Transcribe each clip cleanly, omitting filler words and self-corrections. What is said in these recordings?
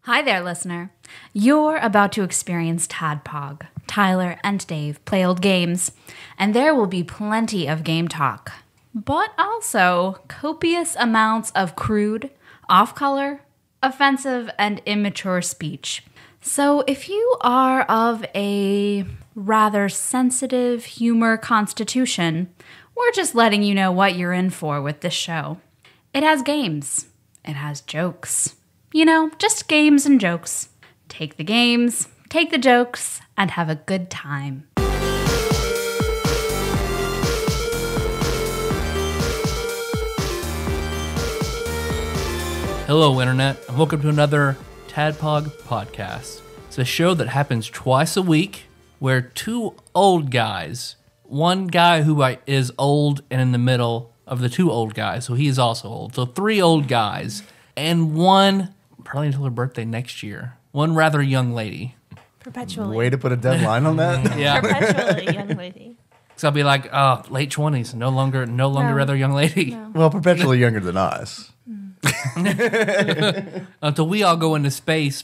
Hi there, listener. You're about to experience TADPOG. Tyler and Dave play old games, and there will be plenty of game talk, but also copious amounts of crude, off-color, offensive, and immature speech. So if you are of a rather sensitive humor constitution, we're just letting you know what you're in for with this show. It has games. It has jokes. You know, just games and jokes. Take the games, take the jokes, and have a good time. Hello, Internet, and welcome to another TADPOG podcast. It's a show that happens twice a week where two old guys, one guy who is old and in the middle of the two old guys, so he is also old. So three old guys, and one, probably until her birthday next year, one rather young lady. Perpetually. Way to put a deadline on that. Yeah. Perpetually young lady. So I'll be like, oh, late 20s, no longer rather young lady. No. Well, perpetually younger than us. Until we all go into space,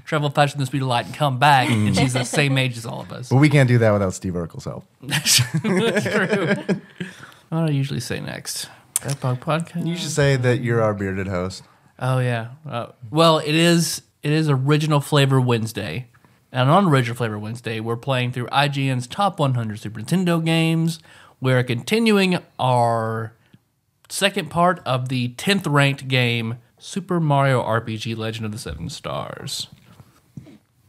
travel faster than the speed of light, and come back, and she's the same age as all of us. But we can't do that without Steve Urkel's help. That's true. What do I usually say next? TADPOG podcast? You should say that you're our bearded host. Oh, yeah. Well, it is Original Flavor Wednesday. And on Original Flavor Wednesday, we're playing through IGN's Top 100 Super Nintendo games. We're continuing our second part of the 10th ranked game, Super Mario RPG Legend of the Seven Stars.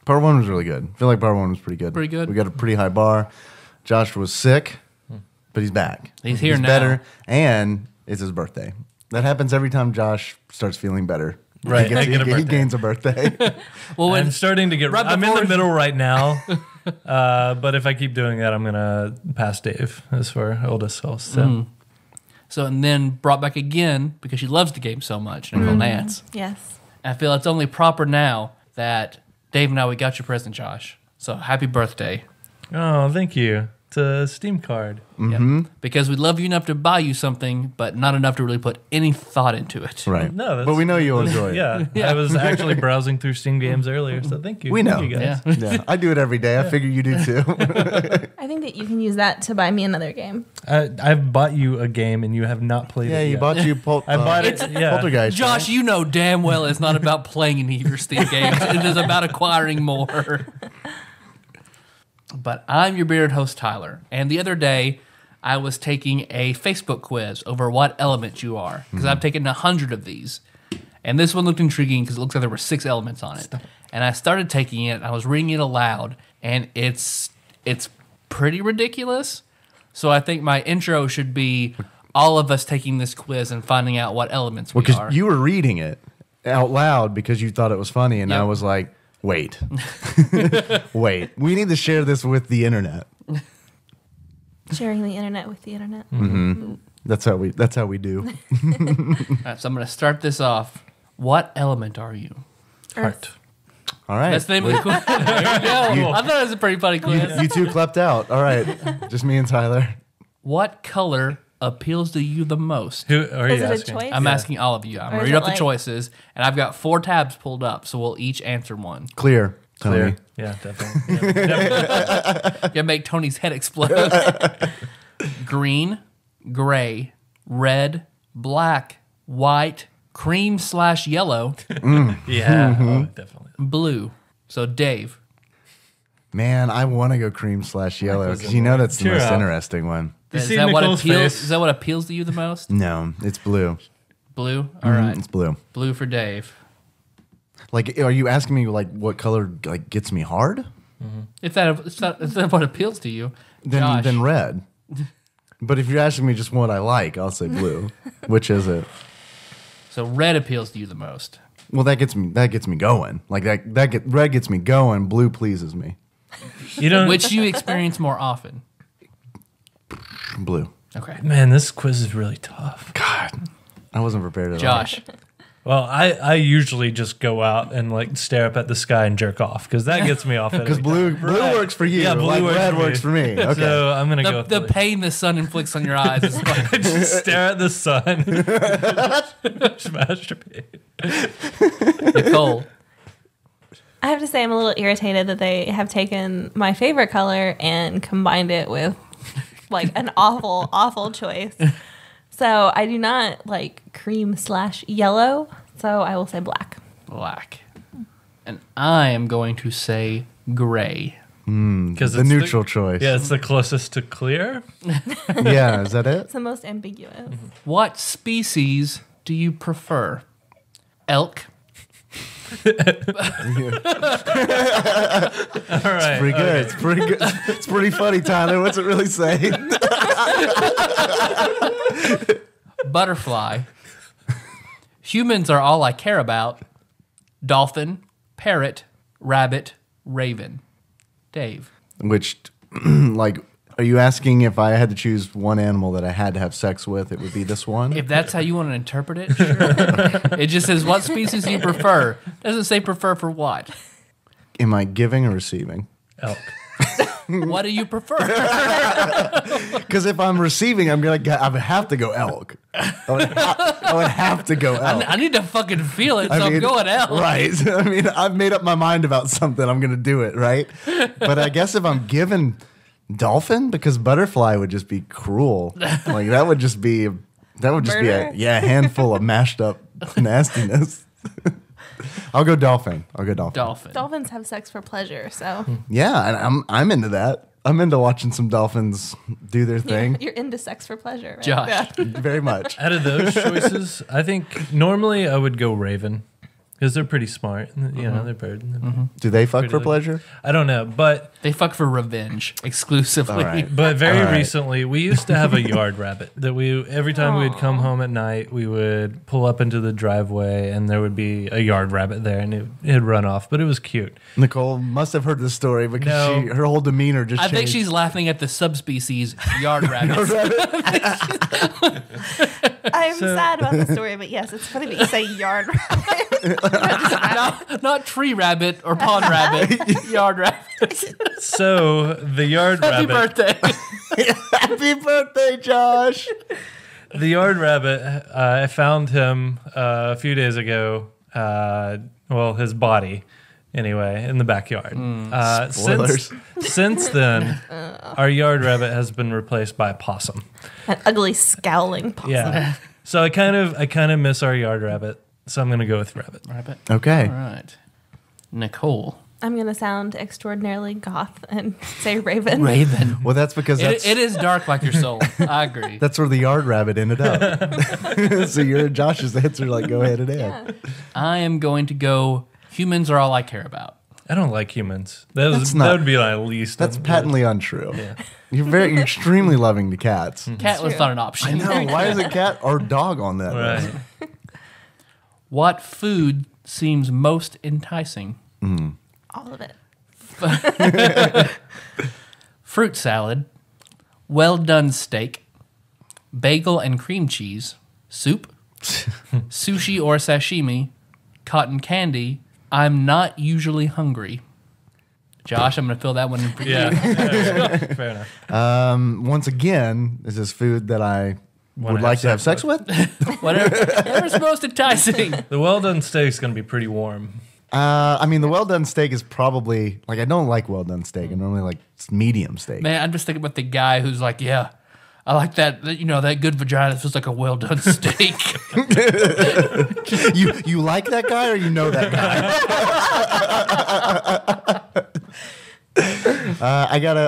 Part one was really good. I feel like part one was pretty good. Pretty good? We got a pretty high bar. Josh was sick, but he's back. He's here now. Better, and it's his birthday. That happens every time Josh starts feeling better. Right, He gains a birthday. Well, I'm starting to get. right I'm in before- the middle right now, but if I keep doing that, I'm gonna pass Dave as for oldest host. So. and then brought back again because she loves the game so much, Nicole Nance. Yes. I feel it's only proper now that Dave and I, we got your present, Josh. So happy birthday. Oh, thank you. It's a Steam card. Yeah. Because we love you enough to buy you something, but not enough to really put any thought into it. Right. No, but we know you'll enjoy it. Yeah, I was actually browsing through Steam games earlier, so thank you. We know. Thank you guys. Yeah. Yeah, I do it every day. I figure you do too. I think that you can use that to buy me another game. I've bought you a game and you have not played Yeah, it you yet. bought you I bought it. Yeah. Poltergeist. Josh, right? you know damn well it's not about playing any of your Steam games. It is about acquiring more. But I'm your bearded host, Tyler. And the other day, I was taking a Facebook quiz over what element you are. Because I've taken 100 of these. And this one looked intriguing because it looks like there were 6 elements on it. And I started taking it, and I was reading it aloud. And it's pretty ridiculous. So I think my intro should be all of us taking this quiz and finding out what elements we are. Because you were reading it out loud because you thought it was funny, and Yep. I was like, wait. Wait. We need to share this with the internet. Sharing the internet with the internet. That's how we do. All right, so I'm going to start this off. What element are you? Heart. All right. That's the name of the quiz. There you go. I thought it was a pretty funny quiz. You two clapped out. All right. Just me and Tyler. What color appeals to you the most? Who are Is you it a asking? choice? I'm asking all of you. I'm Or going to is read it up the like- choices, and I've got 4 tabs pulled up, so we'll each answer one. Clear. Clear. Tony. Yeah, definitely. Yeah, definitely. You make Tony's head explode. Green, gray, red, black, white, cream/yellow, Yeah, oh, definitely. blue. So Dave, Man, I want to go cream/yellow because you know that's the Cheer most up. interesting one. You is see that what Nicole's appeals? face? Is that what appeals to you the most? No, it's blue. Blue. All right, It's blue. blue for Dave. Like, are you asking me like what color like gets me hard? If that what appeals to you, Josh. Then red. But if you're asking me just what I like, I'll say blue. Which is it? So red appeals to you the most. Well, that gets me going. Like red gets me going. Blue pleases me. You don't. Which you experience more often. Blue. Okay. Man, this quiz is really tough. God, I wasn't prepared at Josh. Well, I usually just go out and like stare up at the sky and jerk off because that gets me off. Because blue works for you. Yeah, blue like works red for me. works for me. Okay. So I'm gonna go The, with the blue. pain the sun inflicts on your eyes is like, Just stare at the sun. Just masturbate. Nicole. I have to say I'm a little irritated that they have taken my favorite color and combined it with like an awful, awful choice. So I do not like cream/yellow. So I will say black. Black. And I am going to say gray. Because The neutral choice. Yeah, it's the closest to clear. Yeah, is that it? It's the most ambiguous. What species do you prefer? Elk, All right. Pretty good. It's pretty good. It's pretty funny, Tyler. What's it really say? butterfly, humans are all I care about, dolphin, parrot, rabbit, raven. Dave. Which, like, are you asking if I had to choose one animal that I had to have sex with, it would be this one? If that's how you want to interpret it, sure. It just says, what species do you prefer? Doesn't say prefer for what. Am I giving or receiving? Elk. What do you prefer? Because if I'm receiving, I would have to go elk. I would have to go elk. I need to fucking feel it, so I'm going elk. Right. I mean, I've made up my mind about something. I'm going to do it, right? But I guess if I'm given dolphin, because butterfly would just be cruel. Like, that would just be Murder? a handful of mashed up nastiness. I'll go dolphin. Dolphin. Dolphins have sex for pleasure, so Yeah, and I'm into that. I'm into watching some dolphins do their thing. you're into sex for pleasure, right? Josh. Yeah. Very much. Out of those choices, I think normally I would go raven because they're pretty smart. You know, they're bird. Do they fuck Pretty for good. pleasure? I don't know, but They fuck for revenge exclusively. All right. very All right. recently we used to have a yard rabbit that every time we would come home at night we would pull up into the driveway and there would be a yard rabbit there and it'd run off, but it was cute. Nicole must have heard this story because No. her whole demeanor just I changed. think she's laughing at the subspecies yard rabbits. I'm sad about the story, but yes, it's funny that you say yard rabbit. not tree rabbit or pond rabbit, yard rabbit. So the yard Happy rabbit, birthday. Happy birthday, Josh. the yard rabbit, I found him a few days ago. His body. Anyway, in the backyard. Spoilers. Since then, our yard rabbit has been replaced by a possum. An ugly, scowling possum. Yeah. So I kind of miss our yard rabbit. So I'm gonna go with rabbit. Rabbit. Okay. All right. Nicole. I'm going to sound extraordinarily goth and say raven. Raven. Well, that's because It is dark like your soul. I agree. that's where the yard rabbit ended up. So your and Josh's answer, like, go ahead and add. I am going to go humans are all I care about. I don't like humans. That's That not- would be my least. That's patently untrue. Yeah. You're extremely loving to cats. Cat was not an option. No, why is it cat or dog on that list? Right. What food seems most enticing? All of it. Fruit salad, well done steak, bagel and cream cheese, soup, sushi or sashimi, cotton candy. I'm not usually hungry. Josh, I'm going to fill that one in for you. Yeah. Fair enough. Once again, is this food that I Wanna would like to have sex with? Whatever's most enticing. The well done steak's gonna be pretty warm. I mean, the well done steak is probably like I don't like well done steak. I normally like medium steak. Man, I'm just thinking about the guy who's like, yeah, I like that good vagina that feels like a well done steak. You like that guy or you know that guy?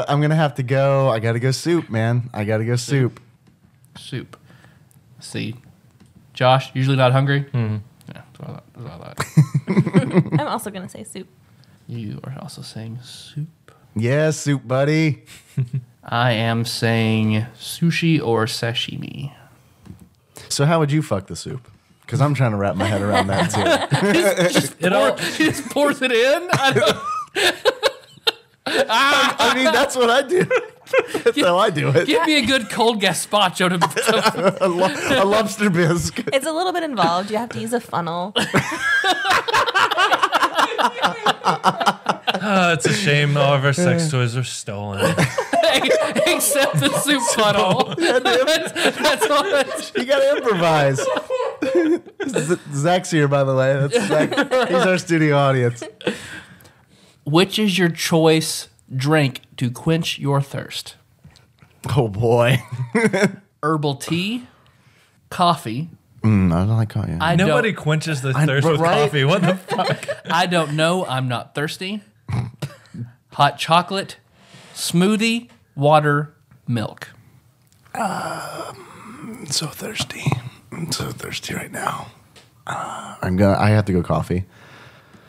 I'm gonna have to go. I gotta go soup, man. I gotta go soup. Soup. Let's see. Josh, usually not hungry? Yeah, that's what I thought. I'm also going to say soup. You are also saying soup. Yeah, soup, buddy. I am saying sushi or sashimi. So how would you fuck the soup? Because I'm trying to wrap my head around that too. He just pours it in? I mean, that's what I do. That's how I do it. Give me a good cold gazpacho to A lobster bisque. It's a little bit involved. You have to use a funnel. It's a shame all of our sex toys are stolen. except the soup funnel. That's all it You gotta improvise. Zach's here, by the way. That's Zach. He's our studio audience. Which is your choice drink to quench your thirst? Oh boy. Herbal tea, coffee. I don't like coffee. Nobody quenches the thirst with right? coffee. What the fuck? I don't know. I'm not thirsty. Hot chocolate, smoothie, water, milk. I'm so thirsty. I'm so thirsty right now. I have to go coffee.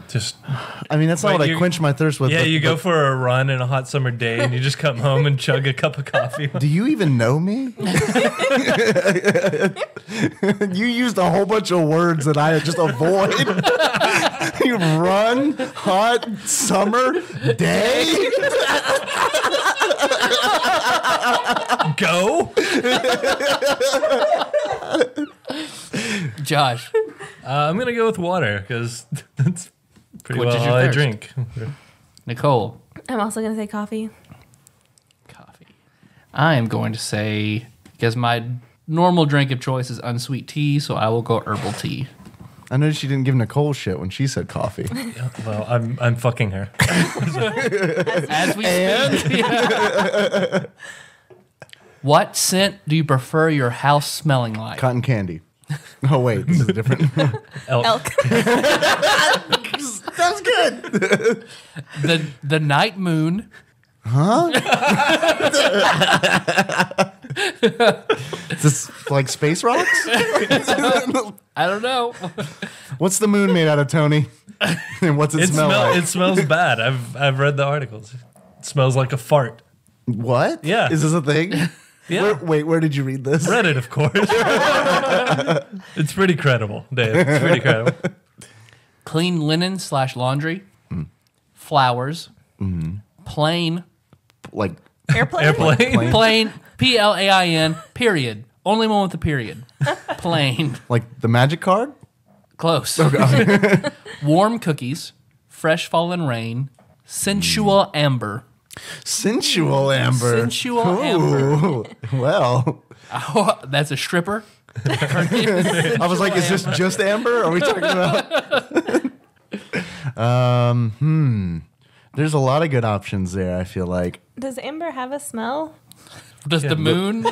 Just I mean, that's not what I quench my thirst with. yeah, but- you go but- for a run in a hot summer day, and you just come home and chug a cup of coffee. Do you even know me? You used a whole bunch of words that I just avoid. You run, hot, summer, day. Go. Josh, I'm gonna go with water because that's pretty Quenches well your all I thirst. drink. Nicole, I'm also going to say coffee. coffee. I am going to say, because my normal drink of choice is unsweet tea, so I will go herbal tea. I noticed you didn't give Nicole shit when she said coffee. Well, I'm fucking her. As we speak. Yeah. What scent do you prefer your house smelling like? Cotton candy. Oh wait, this is different. Elk. Sounds good. The night moon, Is this like space rocks? I don't know. What's the moon made out of, Tony? And what's it smell like? It smells bad. I've read the articles. It smells like a fart. What? Yeah. Is this a thing? Yeah. Where did you read this? Reddit, of course. It's pretty credible, Dave. It's pretty credible. Clean linen / laundry, flowers, plain, Like Airplane? Airplane. plain, PLAIN, period. Only one with the period. Plain. the magic card? Close. Warm cookies, fresh fallen rain, sensual amber. Sensual amber. Sensual amber. Ooh. Well, Oh, that's a stripper. I was like, is this just amber? Are we talking about? There's a lot of good options there, I feel like. Does amber have a smell? Does the moon?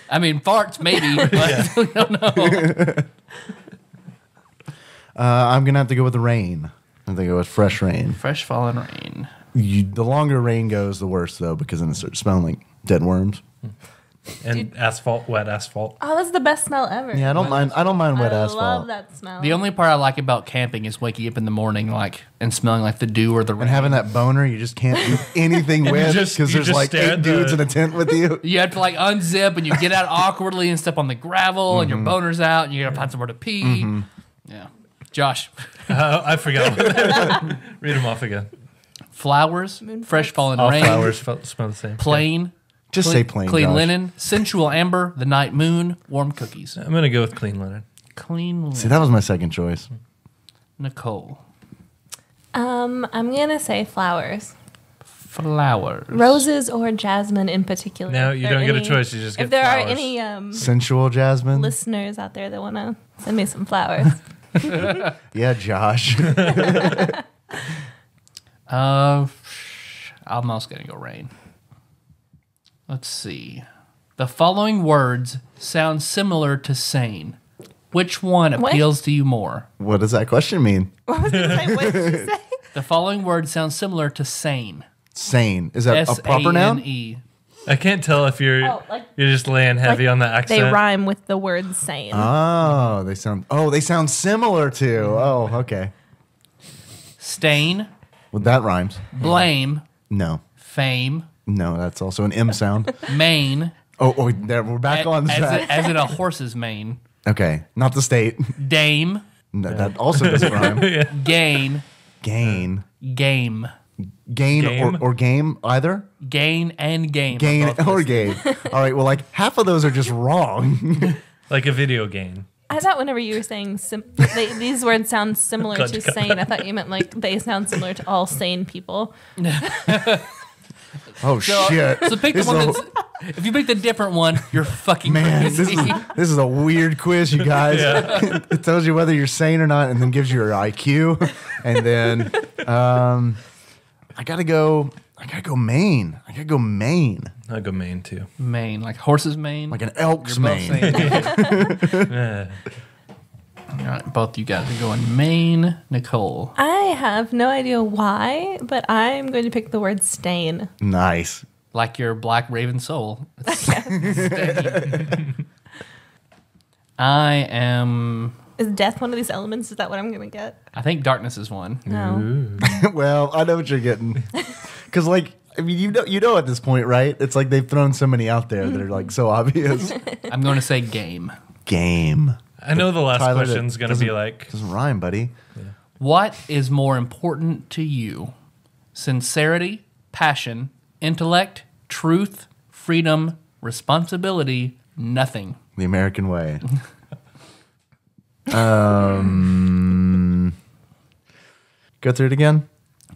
I mean, farts maybe, but we don't know. I'm going to have to go with the rain. I'm going to go with fresh rain. Fresh fallen rain. The longer rain goes, the worse, though, because then it starts smelling like dead worms. And asphalt, wet asphalt. Oh, that's the best smell ever. Yeah, I don't mind wet I asphalt. love that smell. The only part I like about camping is waking up in the morning and smelling like the dew or the rain. And having that boner you just can't do anything with just- because you there's just like stare 8 at dudes the- in a tent with you. You have to unzip and you get out awkwardly and step on the gravel and your boner's out and you gotta find somewhere to pee. Yeah. Josh, I forgot. Read them off again. flowers, fresh fallen All rain, flowers smell the same. plain, Just say plain, clean Josh. linen, sensual amber, the night moon, warm cookies. I'm gonna go with clean linen. Clean linen. See, that was my second choice. Nicole, I'm gonna say flowers, flowers. roses or jasmine in particular. No, If you there don't are get a any- choice. You just get If there flowers. are any Sensual jasmine. listeners out there that want to send me some flowers, Yeah, Josh. I'm also gonna go rain. Let's see. The following words sound similar to sane. Which one What? appeals to you more? What does that question mean? what did you say? The following word sounds similar to sane. Sane. Is that a proper noun? SANE. I can't tell if you're you're just laying heavy on the accent. They rhyme with the word sane. Oh, they sound similar to. Oh, okay. Stain, Well, that rhymes. blame, No. fame, No, that's also an M sound. mane. Oh, there, we're back on track. as in a horse's mane. Okay, not the state. Dame, No, that also doesn't rhyme. gain, Gain. game. Gain Game? or game, either? Gain and game. Gain are both or listed. game. All right, well, half of those are just wrong. Like a video game. I thought whenever you were saying these words sound similar to sane, I thought you meant they sound similar to all sane people. Oh, shit. So pick the This one is a- that's. If you pick the different one, you're fucking Man, crazy. this is a weird quiz, you guys. It tells you whether you're sane or not, and then gives you your IQ, and then I gotta go Maine. I'll go Maine too. Mane, like horse's mane. Like an elk's You're both mane. saying- Yeah. All right, both you guys are going Maine. Nicole. I have no idea why, but I'm going to pick the word stain. Nice. Like your black raven soul. I am. Is death one of these elements? Is that what I'm going to get? I think darkness is one. No. Well, I know what you're getting. Because, like, I mean, you know at this point, right? It's like they've thrown so many out there that are, like, so obvious. I'm going to say game. Game. I know the last Tyler, question's going to be like, Doesn't rhyme, buddy. What is more important to you? Sincerity, passion, intellect, truth, freedom, responsibility, nothing. The American way. Go through it again.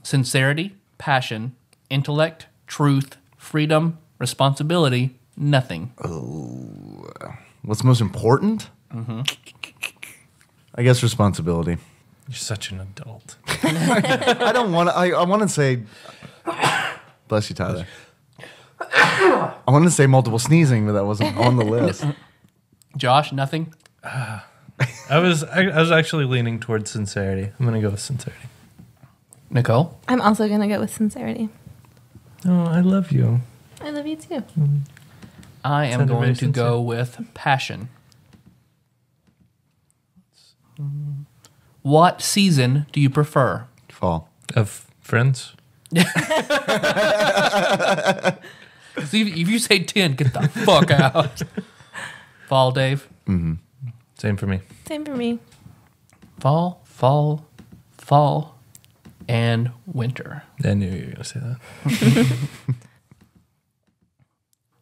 Sincerity, passion, intellect, truth, freedom, responsibility, nothing. What's most important? I guess responsibility. you're such an adult. I don't want to. I want to say. Bless you, Tyler. I wanted to say multiple sneezing, but that wasn't on the list. Josh, nothing? I was actually leaning towards sincerity. I'm going to go with sincerity. Nicole? I'm also going to go with sincerity. Oh, I love you. I love you too. I am Sounded going very to go with passion. What season do you prefer? Fall. Of Friends? See, if you say 10, get the fuck out. Fall, Dave? Same for me. Same for me. Fall, and winter. I knew you were going to say that.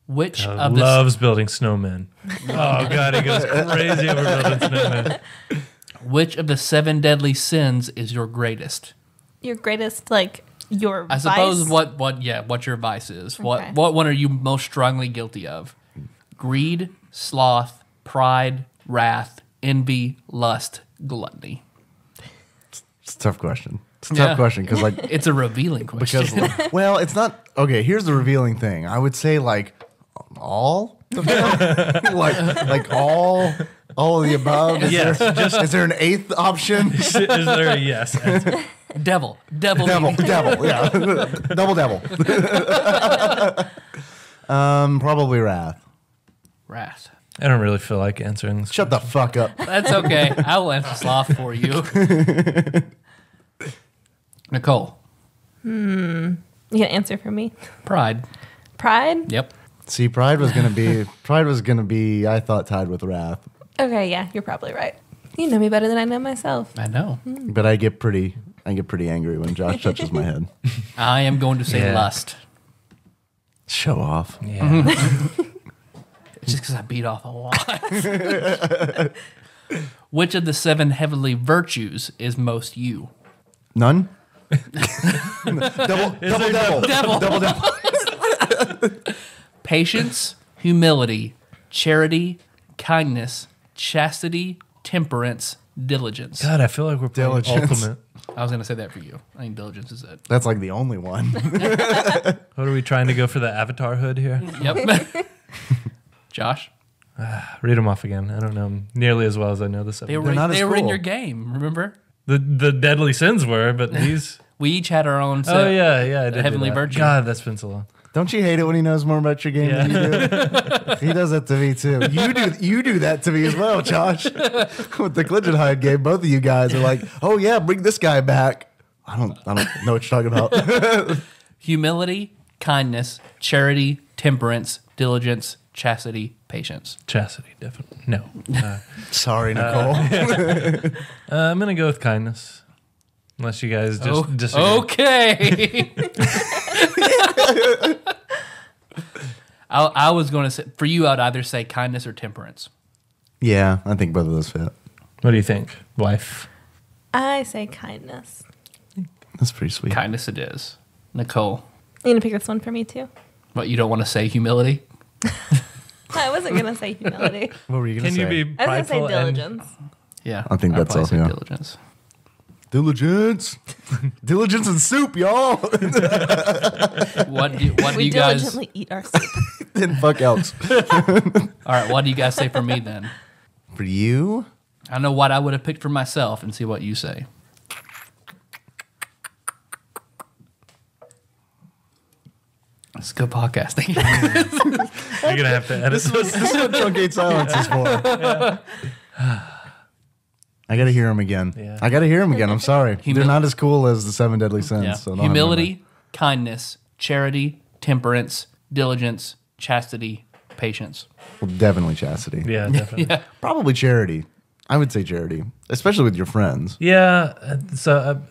Which God of the loves building snowmen. Oh, God, he goes crazy over building snowmen. which of the 7 deadly sins is your greatest? Your greatest, like, your I suppose vice? what your vice is. Okay. What one are you most strongly guilty of? Greed, sloth, pride, wrath, envy, lust, gluttony. It's a tough question. It's a Yeah. tough question because, like, It's a revealing question. because well, it's not okay. Here's the revealing thing. I would say like all of them? like all of the above. Yes, Is there an eighth option? Is there a yes answer? devil, Devil, yeah, double devil. Probably wrath. wrath. I don't really feel like answering this. Shut the fuck up. That's okay. I will answer sloth for you. Nicole, You can answer for me. pride. Pride? Yep. See, pride was gonna be. I thought tied with wrath, Okay, yeah, you're probably right. You know me better than I know myself. I know. but I get pretty angry when Josh touches my head. I am going to say Yeah. lust. Show off. Yeah. It's just because I beat off a lot. Which of the 7 heavenly virtues is most you? None. double devil. Patience, humility, charity, kindness, chastity, temperance, diligence. God, I feel like we're playing Diligence. Ultimate. I was going to say that for you. I think diligence is it. That's like the only one. What are we trying to go for the avatar hood here? Yep. Josh, Read them off again. I don't know 'em nearly as well as I know the they 7. were, not as they were in cool. your game, remember? The deadly sins were, but these. We each had our own set. Oh yeah, I did do heavenly that. virtue. God, that's been so long. Don't you hate it when he knows more about your game than you do? He does that to me too. You do that to me as well, Josh. With the Glidget Hide game, both of you guys are like, "Oh yeah, bring this guy back." I don't know what you're talking about. Humility, kindness, charity, temperance, diligence, chastity, patience. Chastity, definitely. No. Sorry, Nicole. I'm gonna go with kindness. Unless you guys just disagree. Okay. I was going to say, for you, I'd either say kindness or temperance. Yeah, I think both of those fit. What do you think, wife? I say kindness. That's pretty sweet. Kindness it is. Nicole, You gonna pick this one for me too? what, you don't want to say humility? I wasn't gonna say humility. What were you gonna Can say? you be I was gonna say prideful and diligence. Yeah. I think I'd that's probably all, say yeah. diligence. Diligence. Diligence and soup, y'all. What do We you guys? diligently eat our soup. Then fuck else. All right, what do you guys say for me then? For you? I know what I would have picked for myself, and see what you say. It's good podcasting. You're gonna have to edit This is what Truncate Silence is for. I gotta hear him again. Yeah. I gotta hear him again. I'm sorry. They're not as cool as the 7 Deadly Sins. Yeah. So don't have them in Humility, kindness, charity, temperance, diligence, chastity, patience. mind. Well, definitely chastity. Yeah, definitely. Yeah. Probably charity. I would say charity, especially with your friends. Yeah, so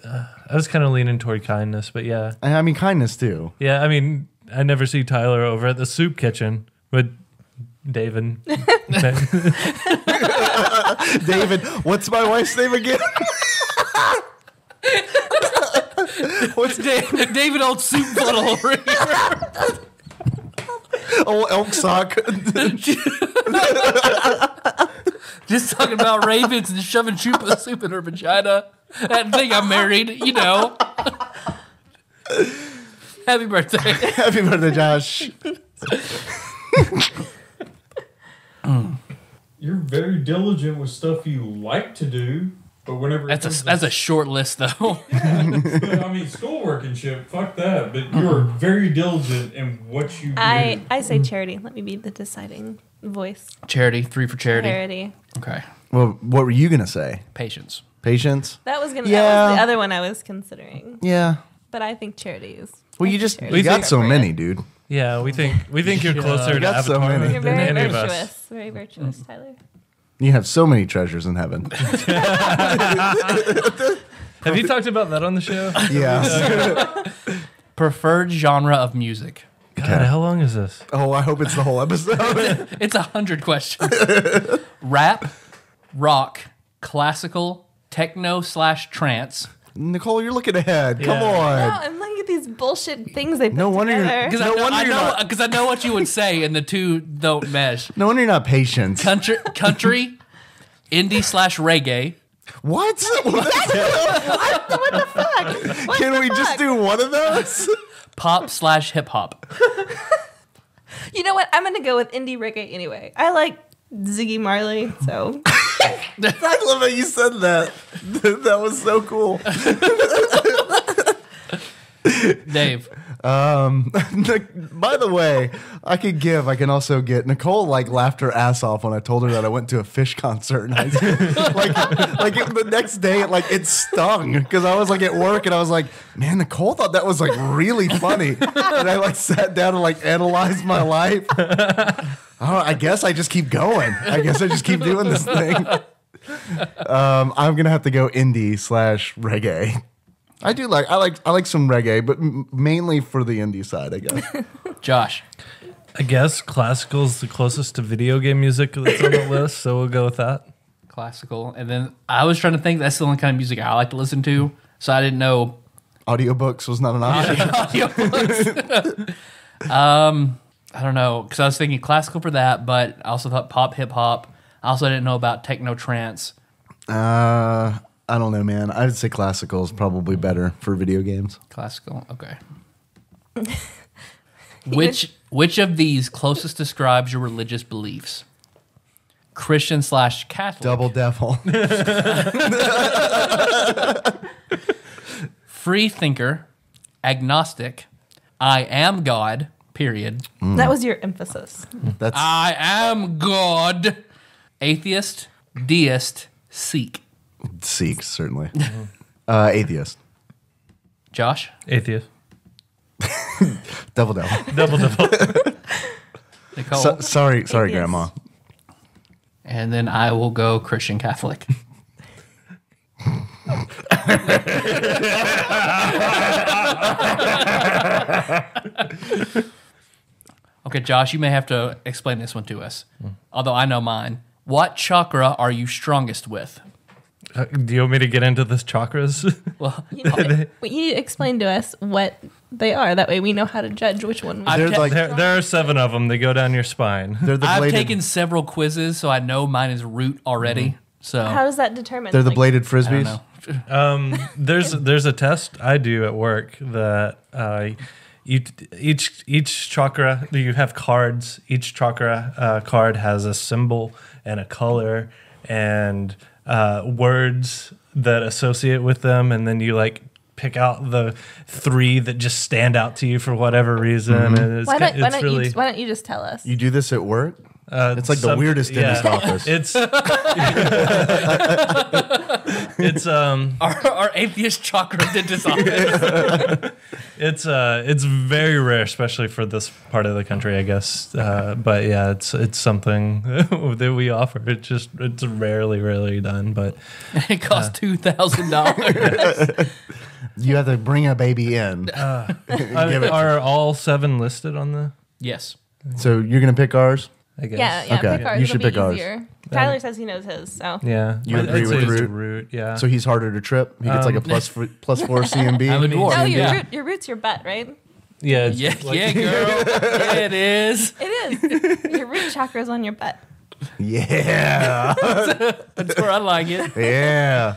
I was kind of leaning toward kindness, but yeah. I mean, kindness too. Yeah, I mean, I never see Tyler over at the soup kitchen with David. David, what's my wife's name again? What's David Old Soup Puddle over here. old elk sock? Just talking about ravens and shoving soup in her vagina. And think I'm married, you know. Happy birthday. Happy birthday, Josh. You're very diligent with stuff you like to do, but whenever That's a short list, though. I mean, schoolwork and shit, fuck that. But you're very diligent in what you do. I say charity. Let me be the deciding voice. Charity, 3 for charity. Charity. Okay. Well, what were you gonna say? Patience. Patience? That was that Yeah. was the other one I was considering. Yeah. But I think charity is. Well, I you think just charity you got is so appropriate. many, dude. Yeah, we think you're closer to got so Avatar many. You're than very any of us. virtuous. Very virtuous, Tyler. You have so many treasures in heaven. Have you talked about that on the show? Yeah. Preferred genre of music. God, how long is this? Oh, I hope it's the whole episode. It's 100 questions. Rap, rock, classical, techno/trance. Nicole, you're looking ahead. Come Yeah. No, on. I'm looking at these bullshit things they put No wonder you're- together. Because No wonder you're not- because I know what you would say, and the two don't mesh. No wonder you're not patient. Country, indie/reggae, What? What the fuck? What Can the we just fuck? do one of those? pop/hip hop. You know what? I'm gonna go with indie reggae anyway. I like Ziggy Marley, so I love how you said that. That was so cool. Dave, By the way, I can also get Nicole laughed her ass off when I told her that I went to a Fish concert in high school. The next day it stung because I was at work and I was like, man, Nicole thought that was really funny. And I sat down and analyzed my life. I guess I just keep going. I guess I just keep doing this thing. I'm gonna have to go indie/reggae. I like some reggae, but mainly for the indie side, I guess. Josh, I guess classical's the closest to video game music that's on the list, so we'll go with that. classical, and then I was trying to think that's the only kind of music I like to listen to, so I didn't know. Audiobooks was not an option. Audiobooks. I don't know, because I was thinking classical for that, but I also thought pop, hip hop. I also didn't know about techno trance. I don't know, man. I'd say classical is probably better for video games. Classical, okay. Which of these closest describes your religious beliefs? Christian/Catholic. Double devil. Free thinker, agnostic, I am God, period. that was your emphasis. That's I am God, atheist, deist, Sikh. Sikh, certainly. Atheist. Josh? Atheist. Double devil. Double. Nicole? Sorry, Atheist. Grandma. And then I will go Christian Catholic. Okay, Josh, you may have to explain this one to us. Although I know mine. What chakra are you strongest with? Do you want me to get into this chakras? Well, You need to explain to us what they are. That way we know how to judge which one. I've They're ta- like there are 7 of them. They go down your spine. they're the I've bladed. taken several quizzes, so I know mine is root already. So How does that determine? They're the like, bladed I don't frisbees. know. There's a test I do at work that each chakra, you have cards. Each chakra card has a symbol and a color and words that associate with them, and then you like pick out the 3 that just stand out to you for whatever reason. And Why don't you just tell us? You do this at work? It's like the weirdest dentist office. It's our atheist chakra dentist office. it's very rare, especially for this part of the country, I guess. But yeah, it's something that we offer. It's rarely done, but It costs $2,000. You have to bring a baby in. Give it- are all 7 listed on the? Yes. So you're going to pick ours? I guess. Yeah. Okay, Pick ours. you should It'll be pick ours. easier. Tyler says he knows his, so. Yeah. You agree I'd with say it's Root? Root? Yeah. So he's harder to trip? He gets like a plus 4 CMB? I'm a dwarf. Oh, Yeah. your root's your butt, right? yeah. It's Yeah, like- yeah, girl. Yeah, it is. It is. Your root chakra's on your butt. Yeah. That's where I like it. Yeah.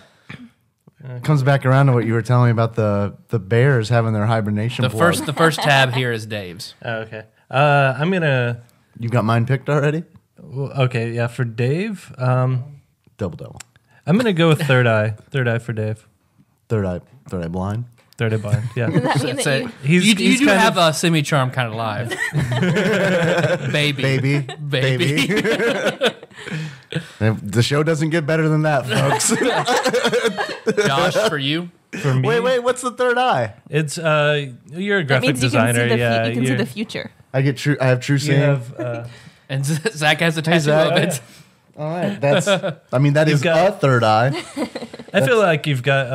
Comes back around to what you were telling me about the bears having their hibernation The plug. first tab here is Dave's. Oh, okay. I'm gonna. You got mine picked already? Okay. Yeah. For Dave, Double. I'm gonna go with third eye. Third eye for Dave. Third eye blind. Third eye blind. Yeah. Does that mean That's that it. you, You do kind have a semi-charm kind of live. Baby. Baby. The show doesn't get better than that, folks. Josh, for you? For me, Wait, what's the third eye? It's you're a that graphic means you can designer. see yeah. you can see you're- the future. I have true You seeing. have. And Zach has a tattoo Zach. of it. All right, that is got- a third eye. I feel like you've got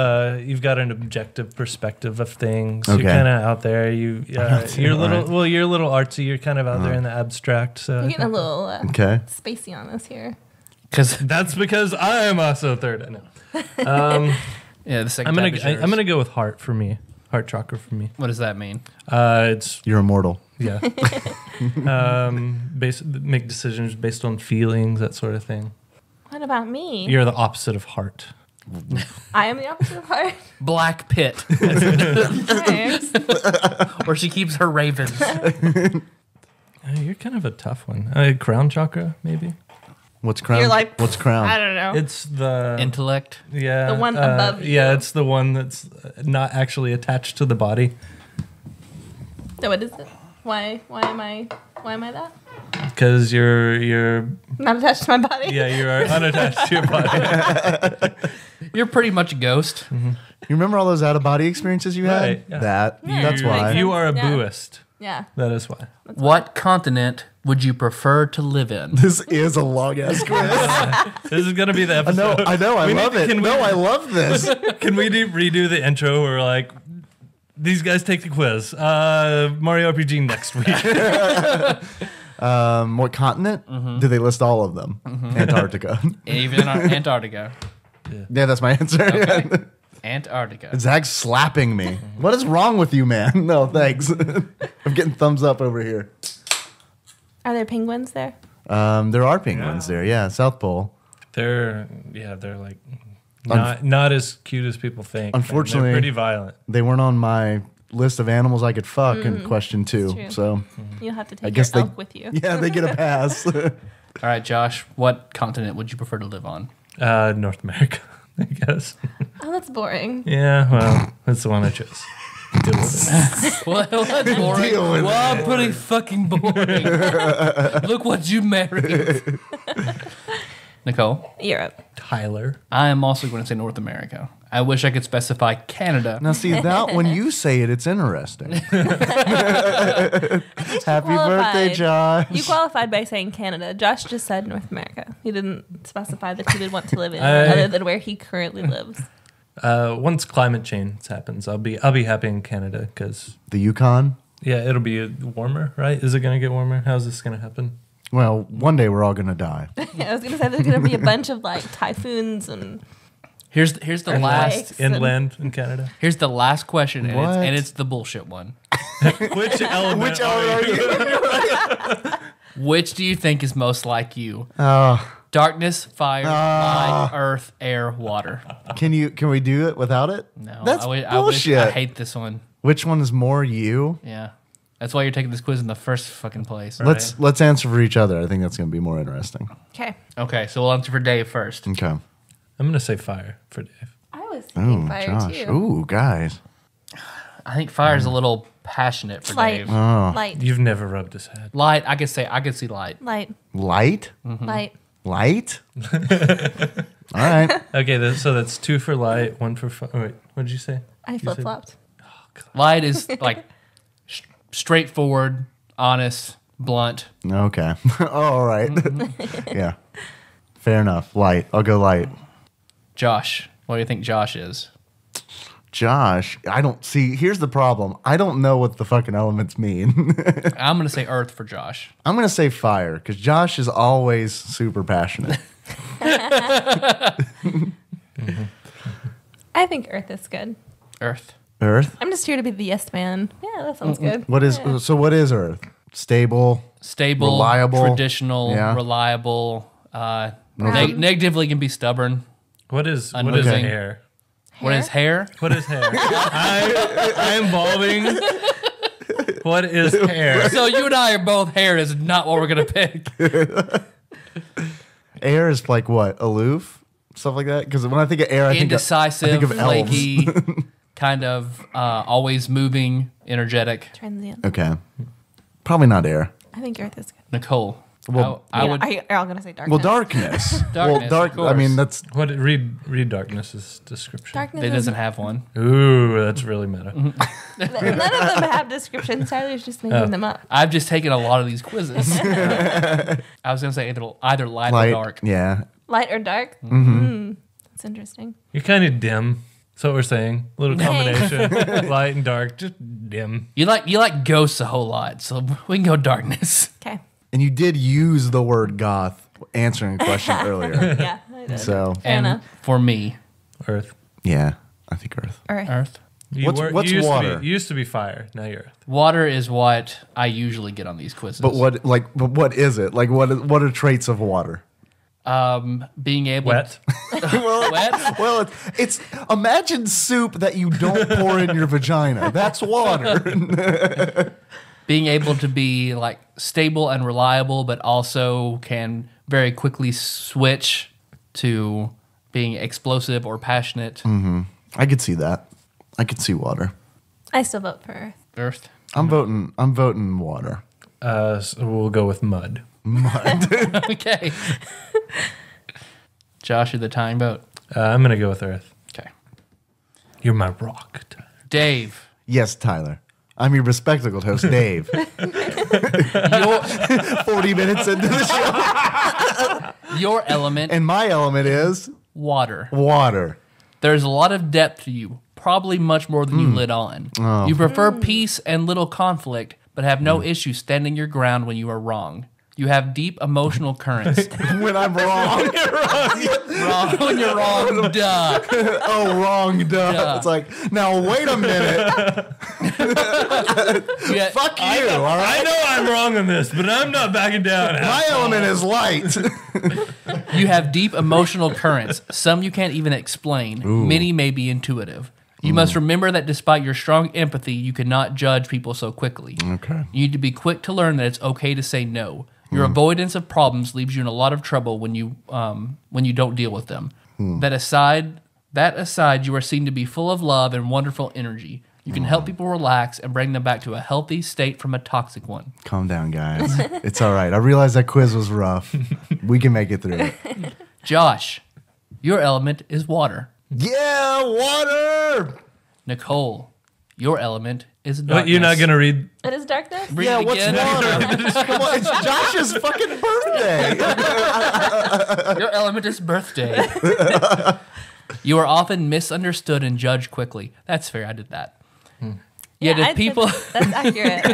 an objective perspective of things. Okay. You're kind of out there. You're a little Alright. well. You're a little artsy. You're kind of out there in the abstract. So You're getting a little Okay. spacey on us here. Because that's because I am also third. I know. yeah, the second I'm tab is yours. gonna go with heart for me. Heart chakra for me. What does that mean? It's You're immortal. yeah. Make decisions based on feelings, that sort of thing. What about me? You're the opposite of heart. I am the opposite of heart. Black Pit, Thanks. where she keeps her ravens. You're kind of a tough one. Crown chakra, maybe. What's crown? You're like, What's crown? I don't know. It's the Intellect. yeah, The one above Yeah, you. it's the one that's not actually attached to the body. So what is it? Why am I that? Because you're Not attached to my body? yeah, you are unattached to your body. You're pretty much a ghost. You remember all those out of body experiences you had? Right, yeah. That's You- why. you are a Yeah. Buddhist. Yeah. That is why. What continent would you prefer to live in? This is a long ass quiz. This is gonna be the episode. I know. I We love need- it. can we- I love this. Can we redo the intro where like these guys take the quiz? Mario RPG next week. What continent? Do they list all of them? Antarctica. Even in Antarctica. Yeah, that's my answer. Okay. Antarctica. Zach's slapping me. What is wrong with you, man? No, thanks. I'm getting thumbs up over here. Are there penguins there? There are penguins there. Yeah, South Pole. They're like not as cute as people think. Unfortunately- they're pretty violent. They weren't on my list of animals I could fuck in question 2. true. So You'll have to I take guess your they elk with you. yeah, they get a pass. All right, Josh, what continent would you prefer to live on? North America, I guess. Oh, that's boring. Yeah, well, that's the one I chose. Deal with it. Well, that's boring. Deal with Well, pretty fucking boring. Look what you married. Nicole, Europe. Tyler. I am also going to say North America. I wish I could specify Canada. Now, see, that when you say it, it's interesting. Happy birthday, Josh. You qualified by saying Canada. Josh just said North America. He didn't specify that he would want to live in other than where he currently lives. Once climate change happens, I'll be happy in Canada because The Yukon. yeah, it'll be warmer, right? Is it gonna get warmer? How's this gonna happen? Well, one day we're all gonna die. I was gonna say there's gonna be a bunch of like typhoons and Here's the last Inland in Canada. here's the last question, and What? it's the bullshit one. Which element? Which element are you? Which do you think is most like you? Oh, Darkness, fire, light, earth, air, water. Can we do it without it? No, That's bullshit. I hate this one. Which one is more you? Yeah. That's why you're taking this quiz in the first fucking place. Let's answer for each other. I think that's going to be more interesting. Okay. Okay, so we'll answer for Dave first. Okay. I'm going to say fire for Dave. I was thinking fire Josh. too. Ooh, guys. I think fire is a little passionate for Light. Dave. Light. You've never rubbed his head. Light, I could see light. Light. Light? Light. Light? All right. Okay, so that's 2 for light, 1 for fire. Wait, what did you say? I flip flopped. Light is like straightforward, honest, blunt. Okay. All right. Yeah. Fair enough. Light. I'll go light. Josh, what do you think Josh is? Josh, I don't see. Here's the problem. I don't know what the fucking elements mean. I'm going to say earth for Josh. I'm going to say fire because Josh is always super passionate. I think Earth is good. Earth. Earth? I'm just here to be the yes man. Yeah, that sounds good. What is what is Earth? Stable, reliable, traditional, yeah. reliable. Negatively can be stubborn. What is Unmoving. hair? What is hair? What is hair? I am balding. What is hair? So you and I are both hair is not what we're going to pick. Air is like what? Aloof? Stuff like that? Because when I think of air, I think Indecisive, of elves. flaky, kind of always moving, energetic. Transient. Okay. Probably not air. I think Earth is good. Nicole. Well, I would. Are you all going to say darkness? Well, darkness. Darkness, well, of course. I mean, that's What? Read darkness's description. Darkness It is- doesn't have one. Ooh, that's really meta. None of them have descriptions. Tyler's just making them up. I've just taken a lot of these quizzes. I was going to say either light light. or dark. Yeah. Light or dark? That's interesting. You're kind of dim. That's what we're saying. A little Thanks. combination, light and dark, just dim. You like ghosts a whole lot, so we can go darkness. Okay. And you did use the word goth answering a question earlier. Yeah, I did. So, Fair And enough. for me, Earth. yeah, I think Earth. Earth. Earth. What's you used water? To be, you used to be fire. Now you're Earth. Water is what I usually get on these quizzes. But what is it? Like what are traits of water? Being able Wet. wet. Well, it's imagine soup that you don't pour in your vagina. That's water. Being able to be like stable and reliable, but also can very quickly switch to being explosive or passionate. I could see that. I could see water. I still vote for Earth. Earth. I'm voting water. So we'll go with mud. Okay. Josh, you're the tying vote. I'm gonna go with Earth. Okay. You're my rock. Tyler. Dave. Yes, Tyler. I'm your bespectacled host, Dave. 40 minutes into the show. Your element, And my element is water. water. There's a lot of depth to you, probably much more than you lit on. Oh. You prefer peace and little conflict, but have no issue standing your ground when you are wrong. You have deep emotional currents. When I'm wrong. Wrong when you're wrong, duh. Oh, wrong, duh. Duh. It's like, now wait a minute. Yeah, Fuck you, all I right? know I'm wrong on this, but I'm not backing down. My element is light. You have deep emotional currents. Some you can't even explain. Many may be intuitive. You must remember that despite your strong empathy, you cannot judge people so quickly. Okay. You need to be quick to learn that it's okay to say no. Your avoidance of problems leaves you in a lot of trouble when you don't deal with them. That aside, you are seen to be full of love and wonderful energy. You can help people relax and bring them back to a healthy state from a toxic one. Calm down, guys. It's all right. I realize that quiz was rough. We can make it through it. Josh, your element is water. Yeah, water. Nicole, your element is darkness. What, you're not gonna read? It is darkness? Read Yeah, it what's again. water? Come on, it's Josh's fucking birthday. Your element is birthday. You are often misunderstood and judged quickly. That's fair. I did that. Yet if I'd say people, that's accurate. I